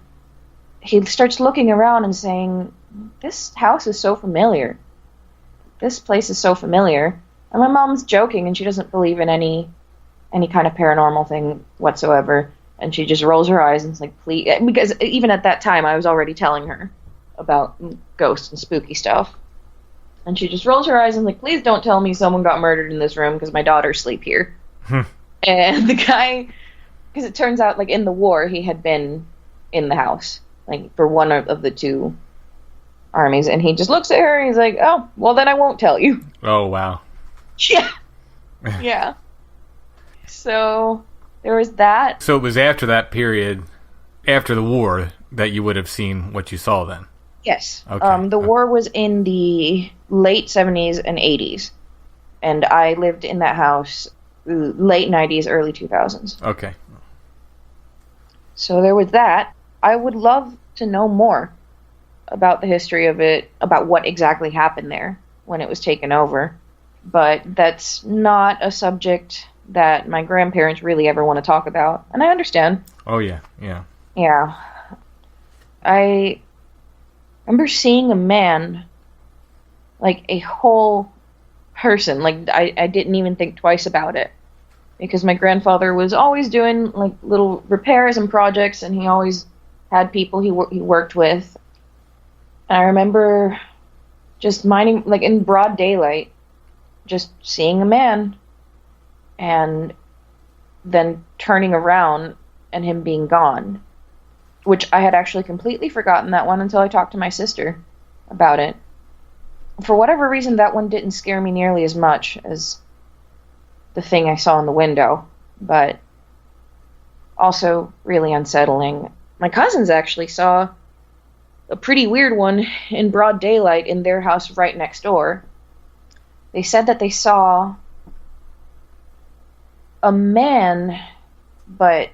he starts looking around and saying, this house is so familiar. This place is so familiar. And my mom's joking, and she doesn't believe in any kind of paranormal thing whatsoever. And she just rolls her eyes and is like, please. Because even at that time, I was already telling her about ghosts and spooky stuff. And she just rolls her eyes and is like, please don't tell me someone got murdered in this room, because my daughters sleep here. And the guy, because it turns out, like, in the war, he had been in the house, like, for one of the two armies. And he just looks at her and he's like, oh, well, then I won't tell you. Oh, wow. Yeah. Yeah. So there was that. So it was after that period, after the war, that you would have seen what you saw then? Yes. Okay. The war was in the late 70s and 80s. And I lived in that house late 90s, early 2000s. Okay. So there was that. I would love to know more about the history of it, about what exactly happened there when it was taken over. But that's not a subject that my grandparents really ever want to talk about. And I understand. Oh, yeah, yeah. Yeah. I remember seeing a man, like a whole person. Like, I didn't even think twice about it. Because my grandfather was always doing, like, little repairs and projects, and he always had people he worked with. And I remember just minding, like, in broad daylight, just seeing a man, and then turning around and him being gone. Which I had actually completely forgotten that one until I talked to my sister about it. For whatever reason, that one didn't scare me nearly as much as the thing I saw in the window, but also really unsettling. My cousins actually saw a pretty weird one in broad daylight in their house right next door. They said that they saw a man, but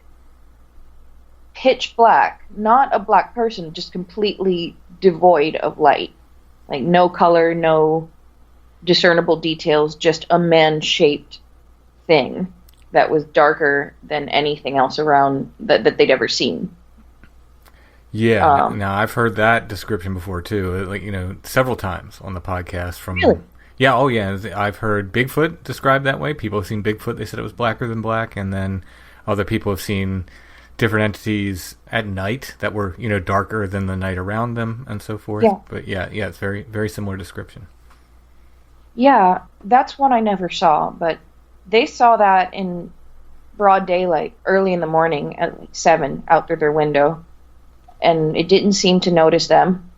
pitch black, not a black person, just completely devoid of light. Like, no color, no discernible details, just a man-shaped thing that was darker than anything else around that they'd ever seen. Yeah, now I've heard that description before too, like, you know, several times on the podcast from... Really? Yeah, oh yeah, I've heard Bigfoot described that way. People have seen Bigfoot, they said it was blacker than black, and then other people have seen different entities at night that were, darker than the night around them and so forth. Yeah. But yeah, it's very, very similar description. Yeah, that's one I never saw, but they saw that in broad daylight, early in the morning at like 7, out through their window, and it didn't seem to notice them.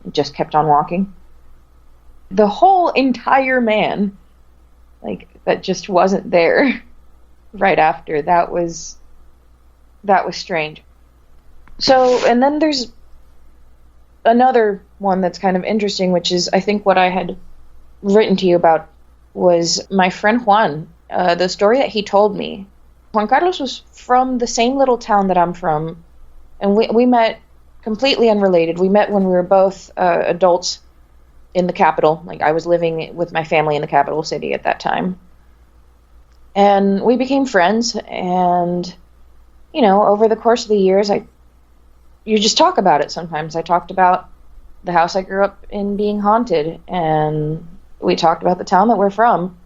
It just kept on walking. The whole entire man, like, that just wasn't there right after. That was strange. So, and then there's another one that's kind of interesting, which is, I think, what I had written to you about was my friend Juan. The story that he told me. Juan Carlos was from the same little town that I'm from, and we met completely unrelated. We met when we were both adults in the capital. Like, I was living with my family in the capital city at that time. And we became friends, and, over the course of the years, you just talk about it sometimes. I talked about the house I grew up in being haunted, and we talked about the town that we're from.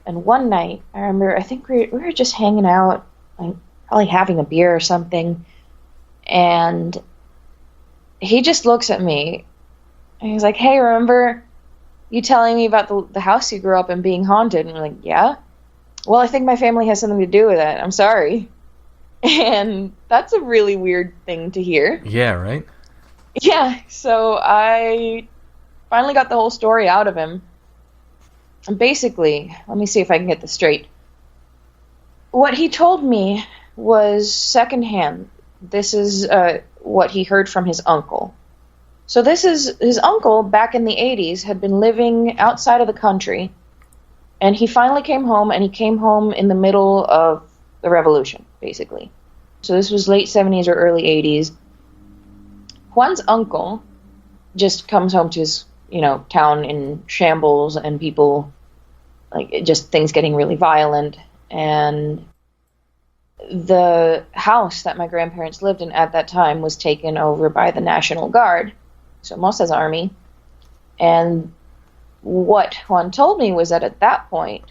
And one night, I remember, I think we were just hanging out, like, probably having a beer or something, and he just looks at me, and he's like, "Hey, remember you telling me about the house you grew up in being haunted?" And we're like, "Yeah." "Well, I think my family has something to do with it. I'm sorry." And that's a really weird thing to hear. Yeah, right? Yeah, so I finally got the whole story out of him. And basically, let me see if I can get this straight. What he told me was secondhand. This is what he heard from his uncle. So this is his uncle back in the 80s had been living outside of the country, and he finally came home, and he came home in the middle of the revolution, basically. So this was late 70s or early 80s. Juan's uncle just comes home to his, town in shambles, and people, like, just things getting really violent. And the house that my grandparents lived in at that time was taken over by the National Guard, so Mossa's army. And what Juan told me was that at that point,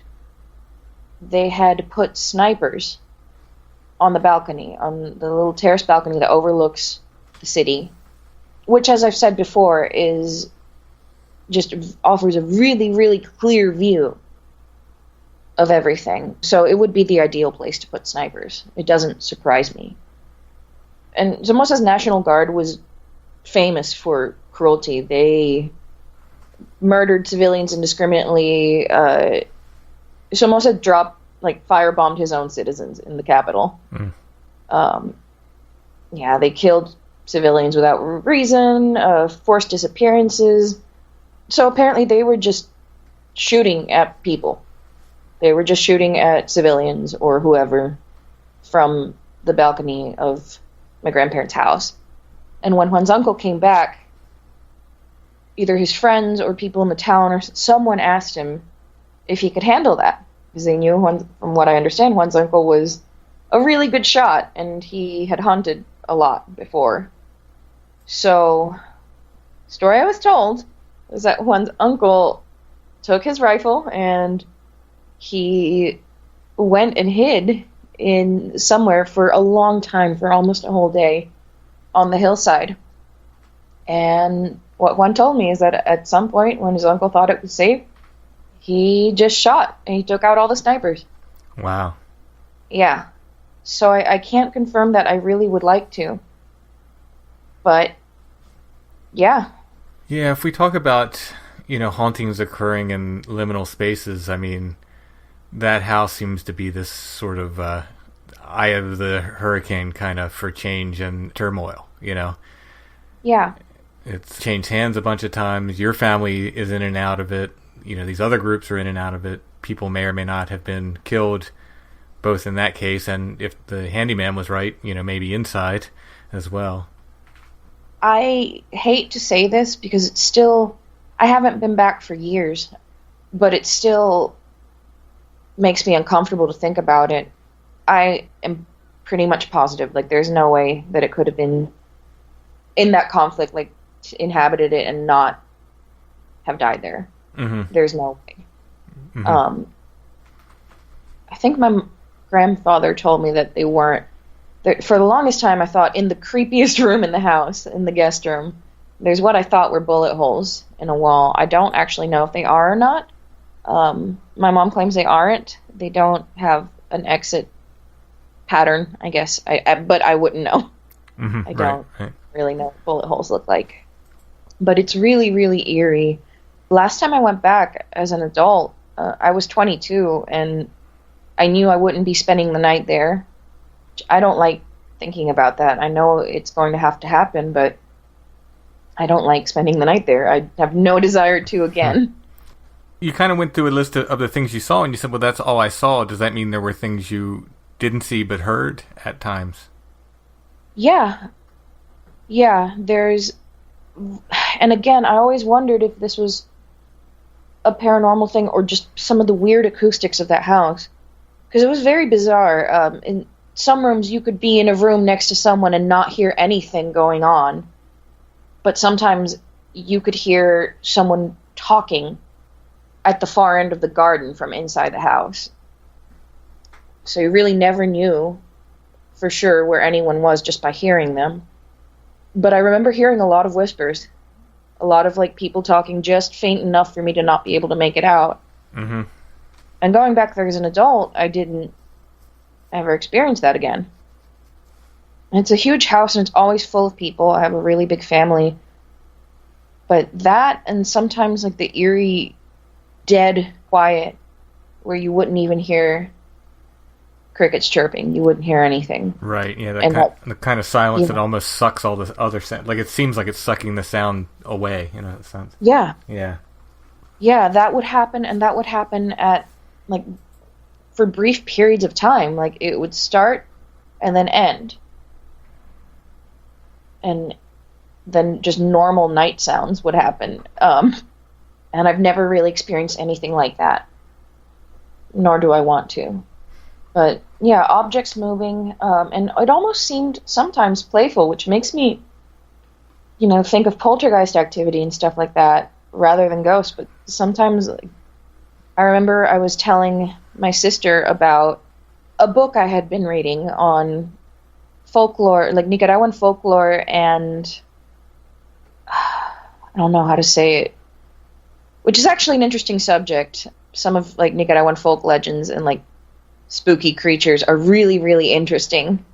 they had put snipers on the balcony, on the little terrace balcony that overlooks the city, which, as I've said before, is just offers a really, really clear view of everything. So it would be the ideal place to put snipers. It doesn't surprise me. And Somoza's National Guard was famous for cruelty. They murdered civilians indiscriminately. Somoza firebombed his own citizens in the capital. They killed civilians without reason, forced disappearances. So apparently they were just shooting at people. They were just shooting at civilians or whoever from the balcony of my grandparents' house. And when Juan's uncle came back, either his friends or people in the town or someone asked him if he could handle that. Because they knew, from what I understand, Juan's uncle was a really good shot, and he had hunted a lot before. So, the story I was told was that Juan's uncle took his rifle and he went and hid in somewhere for a long time, for almost a whole day, on the hillside. And what Juan told me is that at some point, when his uncle thought it was safe, he just shot, and he took out all the snipers. Wow. Yeah. So I can't confirm that. I really would like to. But, yeah. Yeah, if we talk about, hauntings occurring in liminal spaces, I mean, that house seems to be this sort of eye of the hurricane kind of for change and turmoil, Yeah. It's changed hands a bunch of times. Your family is in and out of it. These other groups are in and out of it. People may or may not have been killed, both in that case, and if the handyman was right, maybe inside as well. I hate to say this because it's still, I haven't been back for years, but it still makes me uncomfortable to think about it. I am pretty much positive, there's no way that it could have been in that conflict, inhabited it and not have died there. Mm-hmm. There's no way. Mm-hmm. I think my grandfather told me that they weren't For the longest time, I thought in the creepiest room in the house, in the guest room, there's what I thought were bullet holes in a wall. I don't actually know if they are or not. My mom claims they aren't. They don't have an exit pattern, I guess. But I wouldn't know. Mm-hmm, I don't really know what bullet holes look like. But it's really, really eerie. Last time I went back as an adult, I was 22, and I knew I wouldn't be spending the night there. I don't like thinking about that. I know it's going to have to happen, but I don't like spending the night there. I have no desire to again. You kind of went through a list of the things you saw, and you said, well, that's all I saw. Does that mean there were things you didn't see but heard at times? Yeah. Yeah, there's... And again, I always wondered if this was a paranormal thing or just some of the weird acoustics of that house. Because it was very bizarre. In some rooms, you could be in a room next to someone and not hear anything going on. But sometimes you could hear someone talking at the far end of the garden from inside the house. So you really never knew for sure where anyone was just by hearing them. But I remember hearing a lot of whispers. A lot of, like, people talking just faint enough for me to not be able to make it out. Mm-hmm. And going back there as an adult, I didn't ever experience that again. And it's a huge house, and it's always full of people. I have a really big family. But that, and sometimes, like, the eerie, dead quiet, where you wouldn't even hear crickets chirping. You wouldn't hear anything. Right, yeah, the kind of silence that almost sucks all the other sound. Like, it seems like it's sucking the sound away, you know, it sounds... Yeah. Yeah. Yeah, that would happen, and that would happen at, like, for brief periods of time. Like, it would start and then end. And then just normal night sounds would happen. And I've never really experienced anything like that. Nor do I want to. But, yeah, objects moving, and it almost seemed sometimes playful, which makes me, you know, think of poltergeist activity and stuff like that, rather than ghosts. But sometimes, like, I remember I was telling my sister about a book I had been reading on folklore, like Nicaraguan folklore, and I don't know how to say it, which is actually an interesting subject. Some of, like, Nicaraguan folk legends and, like, spooky creatures are really, really interesting.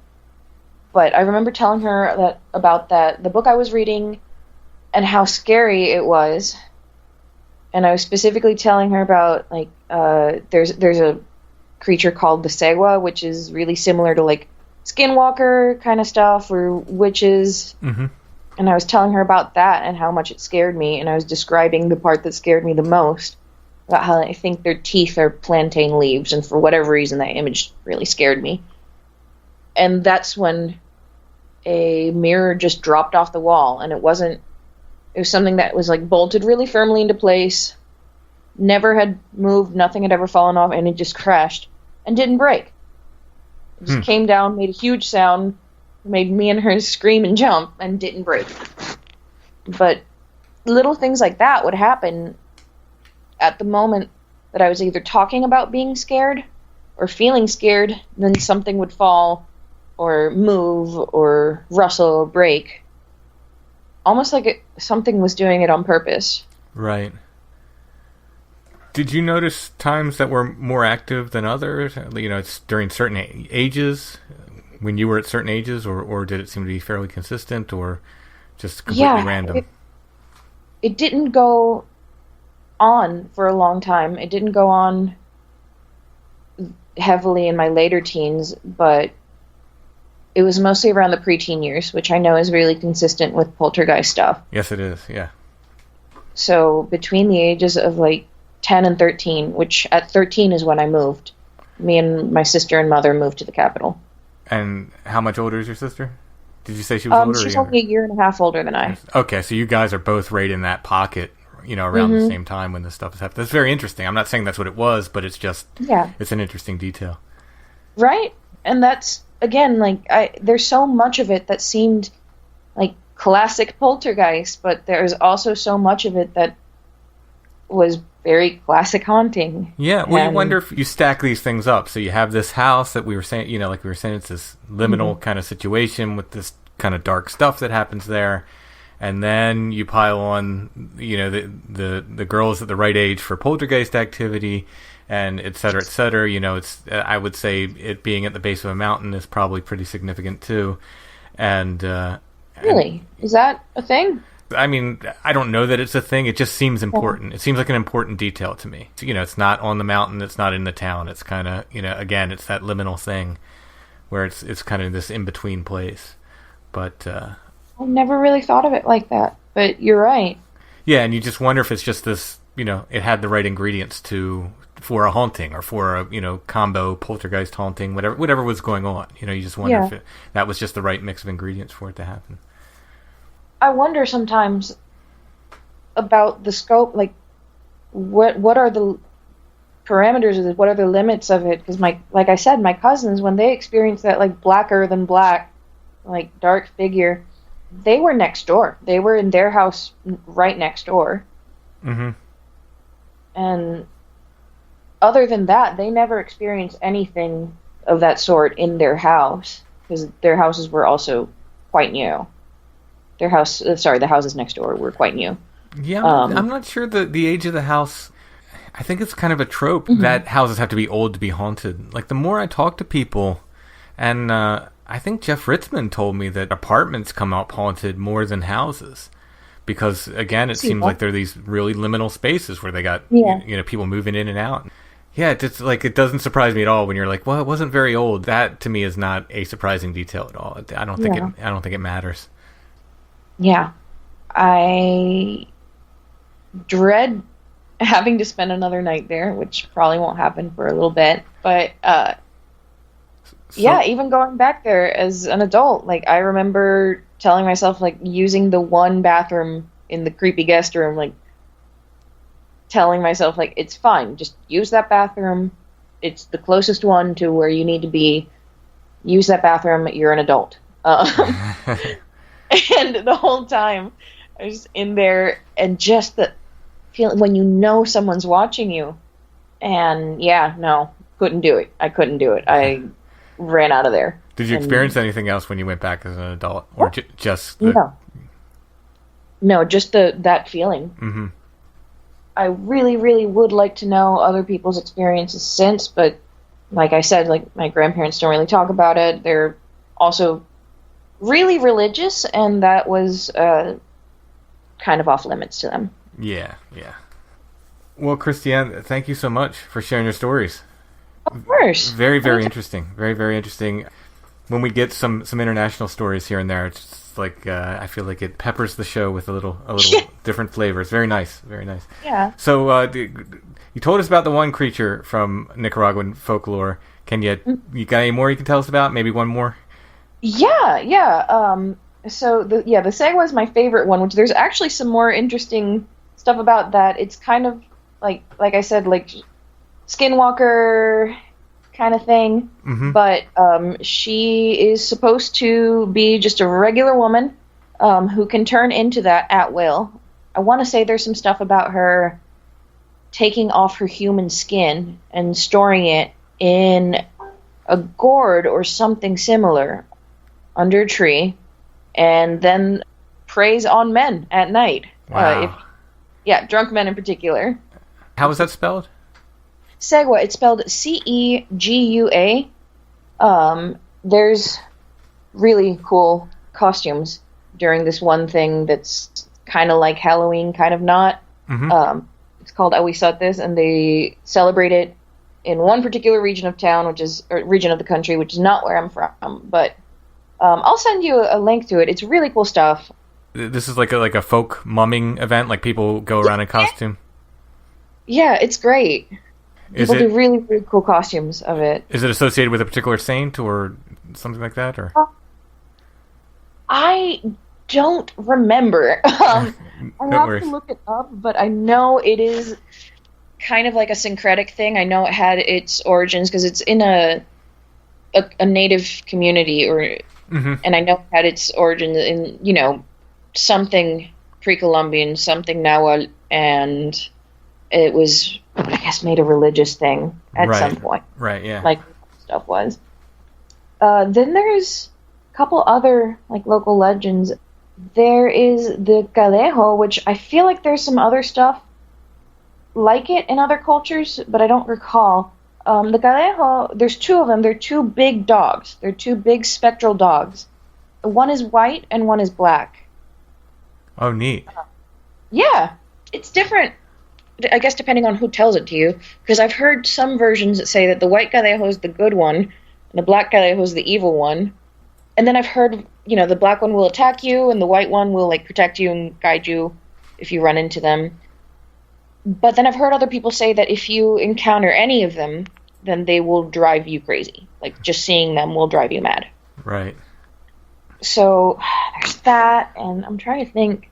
But I remember telling her about the book I was reading and how scary it was. And I was specifically telling her about, like, there's a creature called the Segua, which is really similar to, like, skinwalker kind of stuff or witches. Mm-hmm. And I was telling her about that and how much it scared me. And I was describing the part that scared me the most, about how I think their teeth are plantain leaves, and for whatever reason that image really scared me. And that's when a mirror just dropped off the wall, and it was something that was, like, bolted really firmly into place, never had moved, nothing had ever fallen off, and it just crashed and didn't break. It just came down, made a huge sound, made me and her scream and jump, and didn't break. But little things like that would happen at the moment that I was either talking about being scared or feeling scared. Then something would fall or move or rustle or break. Almost like something was doing it on purpose. Right. Did you notice times that were more active than others? You know, it's during certain ages, when you were at certain ages, or did it seem to be fairly consistent, or just completely random? It didn't go on for a long time. It didn't go on heavily in my later teens, but it was mostly around the preteen years, which I know is really consistent with poltergeist stuff. Yes, it is, yeah. So between the ages of, like, 10 and 13, which at 13 is when I moved. Me and my sister and mother moved to the capital. And how much older is your sister? Did you say she was older? She's only a year and a half older than I. Okay, so you guys are both right in that pocket, you know, around the same time when this stuff is happening. That's very interesting. I'm not saying that's what it was, but it's just, it's an interesting detail. Right? And that's, again, like, there's so much of it that seemed like classic poltergeist, but there's also so much of it that was very classic haunting. Yeah, well, you wonder if you stack these things up. So you have this house that we were saying, like we were saying, it's this liminal kind of situation with this kind of dark stuff that happens there. And then you pile on, the girls at the right age for poltergeist activity, and et cetera, et cetera. I would say it being at the base of a mountain is probably pretty significant too. And really, is that a thing? I mean, I don't know that it's a thing. It just seems important. It seems like an important detail to me. It's not on the mountain. It's not in the town. It's kind of, again, it's that liminal thing where it's kind of this in-between place. But I never really thought of it like that, but you're right. Yeah, and you just wonder if it's just this, it had the right ingredients for a haunting or for a, combo poltergeist haunting, whatever was going on. You just wonder if that was just the right mix of ingredients for it to happen. I wonder sometimes about the scope, like what are the parameters of this? What are the limits of it? Because like I said, my cousins, when they experienced that like blacker than black, like dark figure, they were next door. They were in their house right next door. Mm-hmm. And other than that, they never experienced anything of that sort in their house because their houses were also quite new. The houses next door were quite new. Yeah, I'm not sure the age of the house. I think it's kind of a trope that houses have to be old to be haunted. Like, the more I talk to people, and I think Jeff Ritzman told me that apartments come out haunted more than houses. Because, again, it seems like they're these really liminal spaces where they got people moving in and out. Yeah, it's like, it doesn't surprise me at all when you're like, well, it wasn't very old. That, to me, is not a surprising detail at all. I don't think it matters. Yeah. I dread having to spend another night there, which probably won't happen for a little bit. But, even going back there as an adult, like, I remember telling myself, like, using the one bathroom in the creepy guest room, like, telling myself, like, it's fine, just use that bathroom. It's the closest one to where you need to be. Use that bathroom. You're an adult. And the whole time, I was in there, and just the feeling when someone's watching you, and couldn't do it. I couldn't do it. I ran out of there. Did you experience anything else when you went back as an adult, or just No, just that feeling. Mm-hmm. I really, really would like to know other people's experiences since, but like I said, like, my grandparents don't really talk about it. They're also really religious, and that was kind of off limits to them. Yeah. Well, Christiane, thank you so much for sharing your stories. Of course. Very, very interesting. Very, very interesting. When we get some international stories here and there, it's just like I feel like it peppers the show with a little different flavors. Very nice. Very nice. Yeah. So you told us about the one creature from Nicaraguan folklore. You got any more you can tell us about? Maybe one more? Yeah. So the Sagwa is my favorite one, which there's actually some more interesting stuff about that. It's kind of like I said, like skinwalker kind of thing. Mm-hmm. But she is supposed to be just a regular woman who can turn into that at will. I want to say there's some stuff about her taking off her human skin and storing it in a gourd or something similar under a tree, and then preys on men at night. Wow. Drunk men in particular. How was that spelled? Segua. It's spelled Cegua. There's really cool costumes during this one thing that's kind of like Halloween, kind of not. Mm-hmm. It's called Awisates, and they celebrate it in one particular region of town, region of the country, which is not where I'm from, but I'll send you a link to it. It's really cool stuff. This is like a folk mumming event, like people go around in costume? Yeah, it's great. People do really, really cool costumes of it. Is it associated with a particular saint or something like that? Or I don't remember. I'll have to look it up, but I know it is kind of like a syncretic thing. I know it had its origins because it's in a native community, and I know it had its origins in, something pre-Columbian, something Nahuatl, and it was, I guess, made a religious thing at Right. some point. Right, yeah. Like stuff was. Then there's a couple other like local legends. There is the Galejo, which I feel like there's some other stuff like it in other cultures, but I don't recall. The Galejo, there's two of them. They're two big dogs. They're two big spectral dogs. One is white and one is black. Oh, neat. Yeah, it's different, I guess, depending on who tells it to you. Because I've heard some versions that say that the white Galejo is the good one, and the black Galejo is the evil one. And then I've heard, the black one will attack you, and the white one will, like, protect you and guide you if you run into them. But then I've heard other people say that if you encounter any of them, then they will drive you crazy. Like, just seeing them will drive you mad. Right. So, there's that, and I'm trying to think.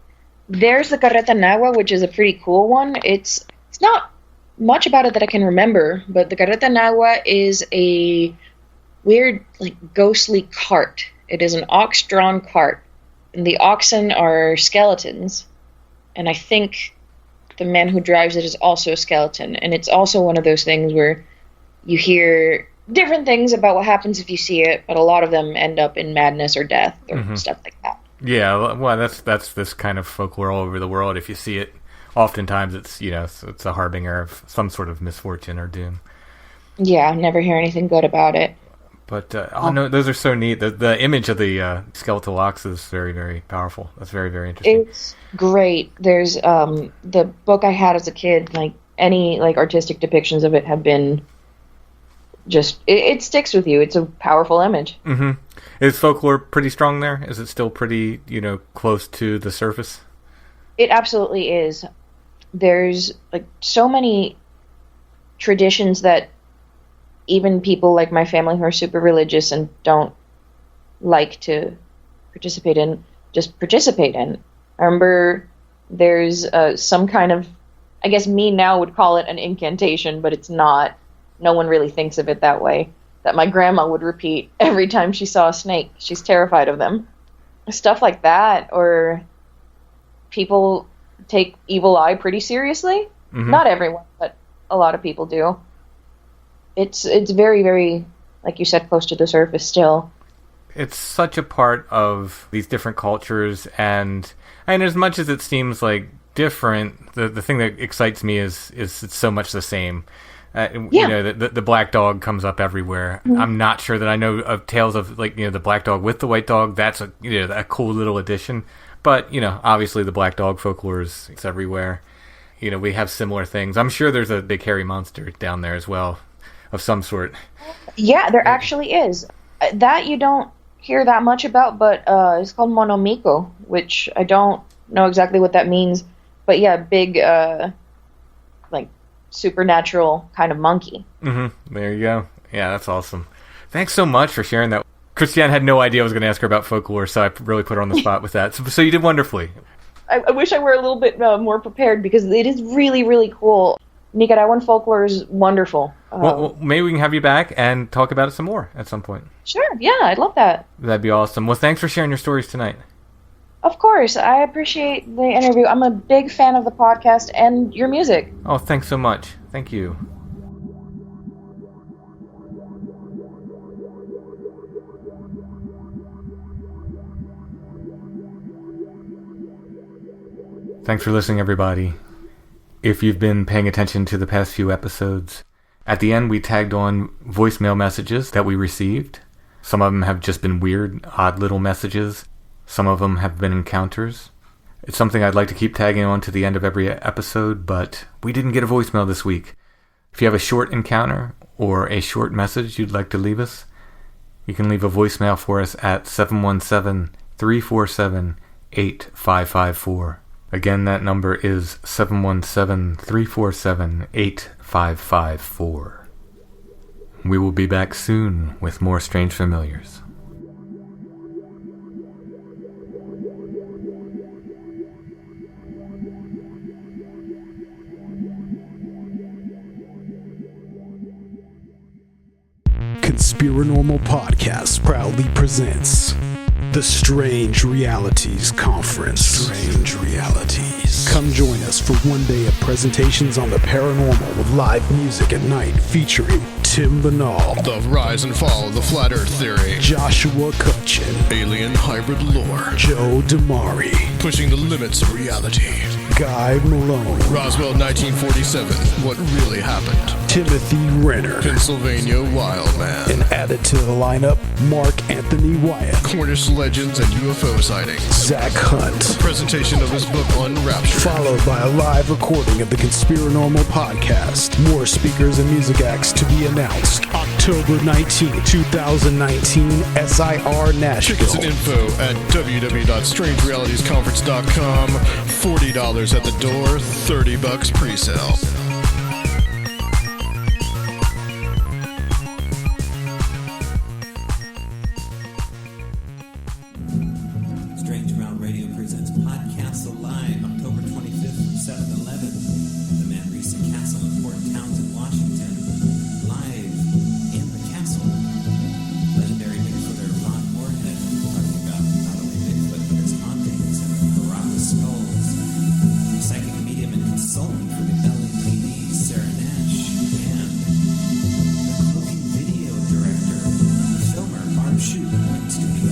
There's the Carreta Nagua, which is a pretty cool one. It's not much about it that I can remember, but the Carreta Nagua is a weird, like, ghostly cart. It is an ox-drawn cart, and the oxen are skeletons, and I think the man who drives it is also a skeleton, and it's also one of those things where you hear different things about what happens if you see it, but a lot of them end up in madness or death or stuff like that. Yeah, well, that's this kind of folklore all over the world. If you see it, oftentimes it's it's a harbinger of some sort of misfortune or doom. Yeah, I never hear anything good about it. But no, those are so neat. The image of the skeletal ox is very, very powerful. That's very, very interesting. It's great. There's the book I had as a kid. Like any like artistic depictions of it have been just it sticks with you. It's a powerful image. Mm-hmm. Is folklore pretty strong there? Is it still pretty close to the surface? It absolutely is. There's like so many traditions that even people like my family who are super religious and don't like to participate in, just participate in. I remember there's some kind of, I guess me now would call it an incantation, but it's not. No one really thinks of it that way. That my grandma would repeat every time she saw a snake. She's terrified of them. Stuff like that, or people take evil eye pretty seriously. Mm-hmm. Not everyone, but a lot of people do. It's very, very, like you said, close to the surface still. It's such a part of these different cultures, and as much as it seems like different, the thing that excites me is it's so much the same. The black dog comes up everywhere. Mm-hmm. I'm not sure that I know of tales of the black dog with the white dog. That's a cool little addition. But obviously the black dog folklore is everywhere. We have similar things. I'm sure there's a big hairy monster down there as well, of some sort. Yeah, there actually is. That you don't hear that much about, but it's called monomiko, which I don't know exactly what that means. But yeah, big supernatural kind of monkey. Mm-hmm. There you go. Yeah, that's awesome. Thanks so much for sharing that. Christiane had no idea I was going to ask her about folklore, so I really put her on the spot with that. So you did wonderfully. I wish I were a little bit more prepared because it is really, really cool. Nicaraguan folklore is wonderful. Well, maybe we can have you back and talk about it some more at some point. Sure, yeah, I'd love that. That'd be awesome. Well, thanks for sharing your stories tonight. Of course, I appreciate the interview. I'm a big fan of the podcast and your music. Oh, thanks so much. Thank you. Thanks for listening, everybody. If you've been paying attention to the past few episodes, at the end we tagged on voicemail messages that we received. Some of them have just been weird, odd little messages. Some of them have been encounters. It's something I'd like to keep tagging on to the end of every episode, but we didn't get a voicemail this week. If you have a short encounter or a short message you'd like to leave us, you can leave a voicemail for us at 717-347-8554. Again, that number is 717-347-8554. We will be back soon with more Strange Familiars. Conspiranormal Podcast proudly presents the Strange Realities Conference. Strange Realities. Come join us us for one day of presentations on the paranormal with live music at night featuring Tim Banal, The Rise and Fall of the Flat Earth Theory, Joshua Cutchin, Alien Hybrid Lore, Joe Damari, Pushing the Limits of Reality, Guy Malone, Roswell 1947, What Really Happened, Timothy Renner, Pennsylvania Wildman, and added to the lineup, Mark Anthony Wyatt, Cornish Legends and UFO Sightings, Zach Hunt. presentation of his book Unraptured, Followed by a live recording of the Conspiranormal podcast. More speakers and music acts to be announced. October 19, 2019, SIR Nashville. Tickets and info at www.strangerealitiesconference.com. $40 at the door, $30 pre-sale. Strange Amount Radio presents Podcast Alive, October 25th from 7 to 11 at the Manresa Castle in Port Townsend, Washington. Live in the castle, legendary Bigfooter Ron Moorhead talking about not only Bigfoot but its hauntings and Baraka skulls. Psychic medium and consultant for the LAPD, Sarah Nash, and the cloaking video director, filmer Barb Shute, Point Studio.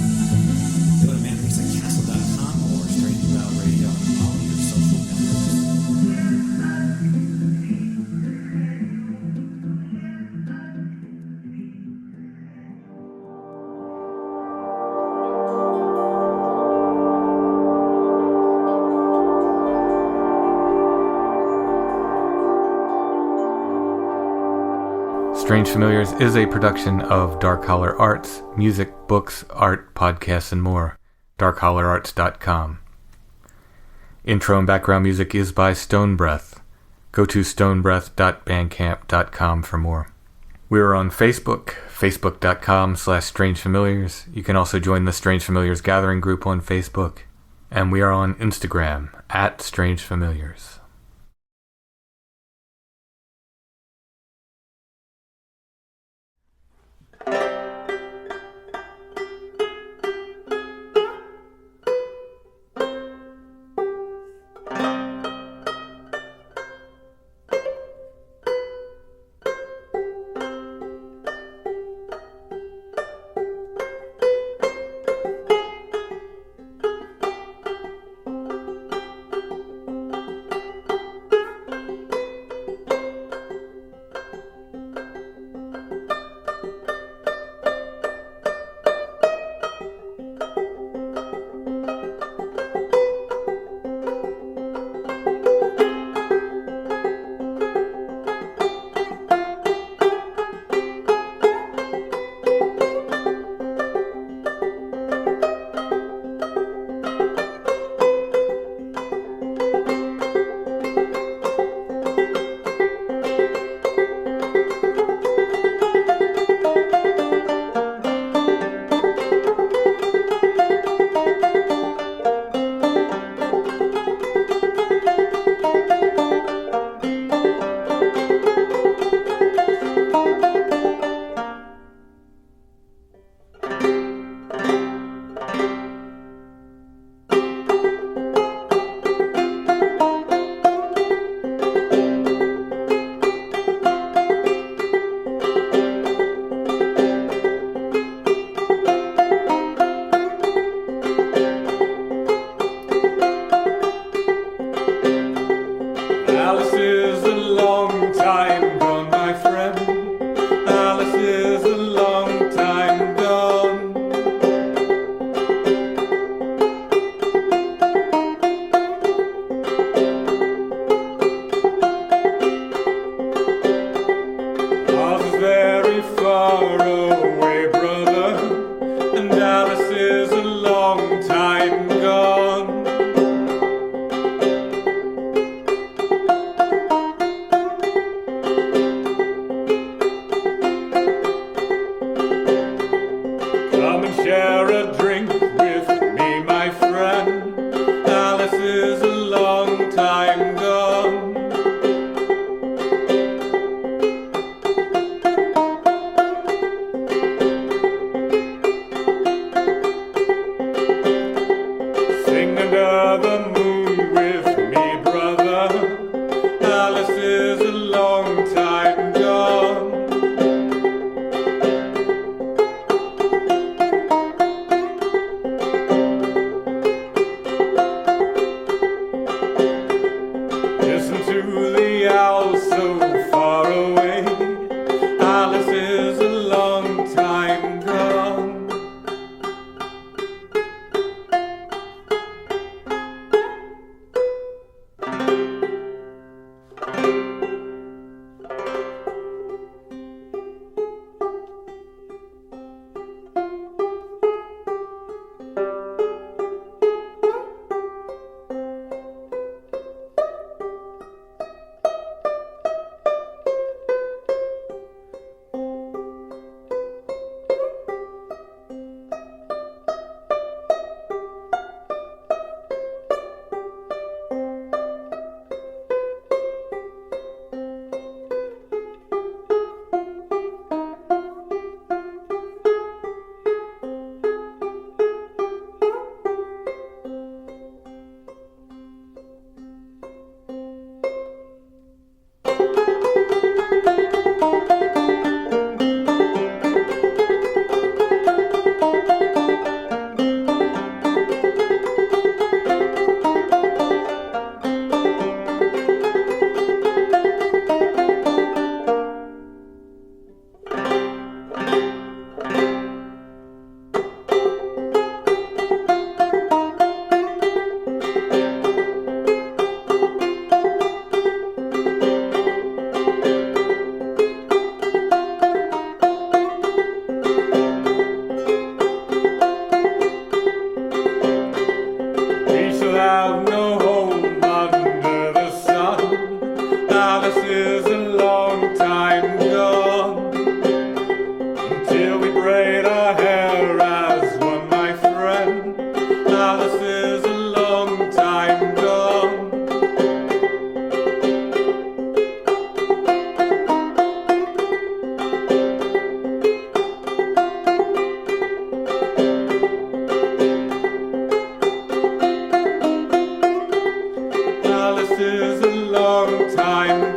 Go to manresacastle.com or Strange Amount Radio on all your social Strange Familiars is a production of Dark Holler Arts, music, books, art, podcasts, and more. darkhollerarts.com. Intro and background music is by Stone Breath. Go to stonebreath.bandcamp.com for more. We are on Facebook, facebook.com/strangefamiliars. You can also join the Strange Familiars Gathering group on Facebook. And we are on Instagram, @strangefamiliars. Alice is a long time gone, my friend. Alice is a long time gone. Alice is very far away, brother, and Alice is a long time gone. is a long time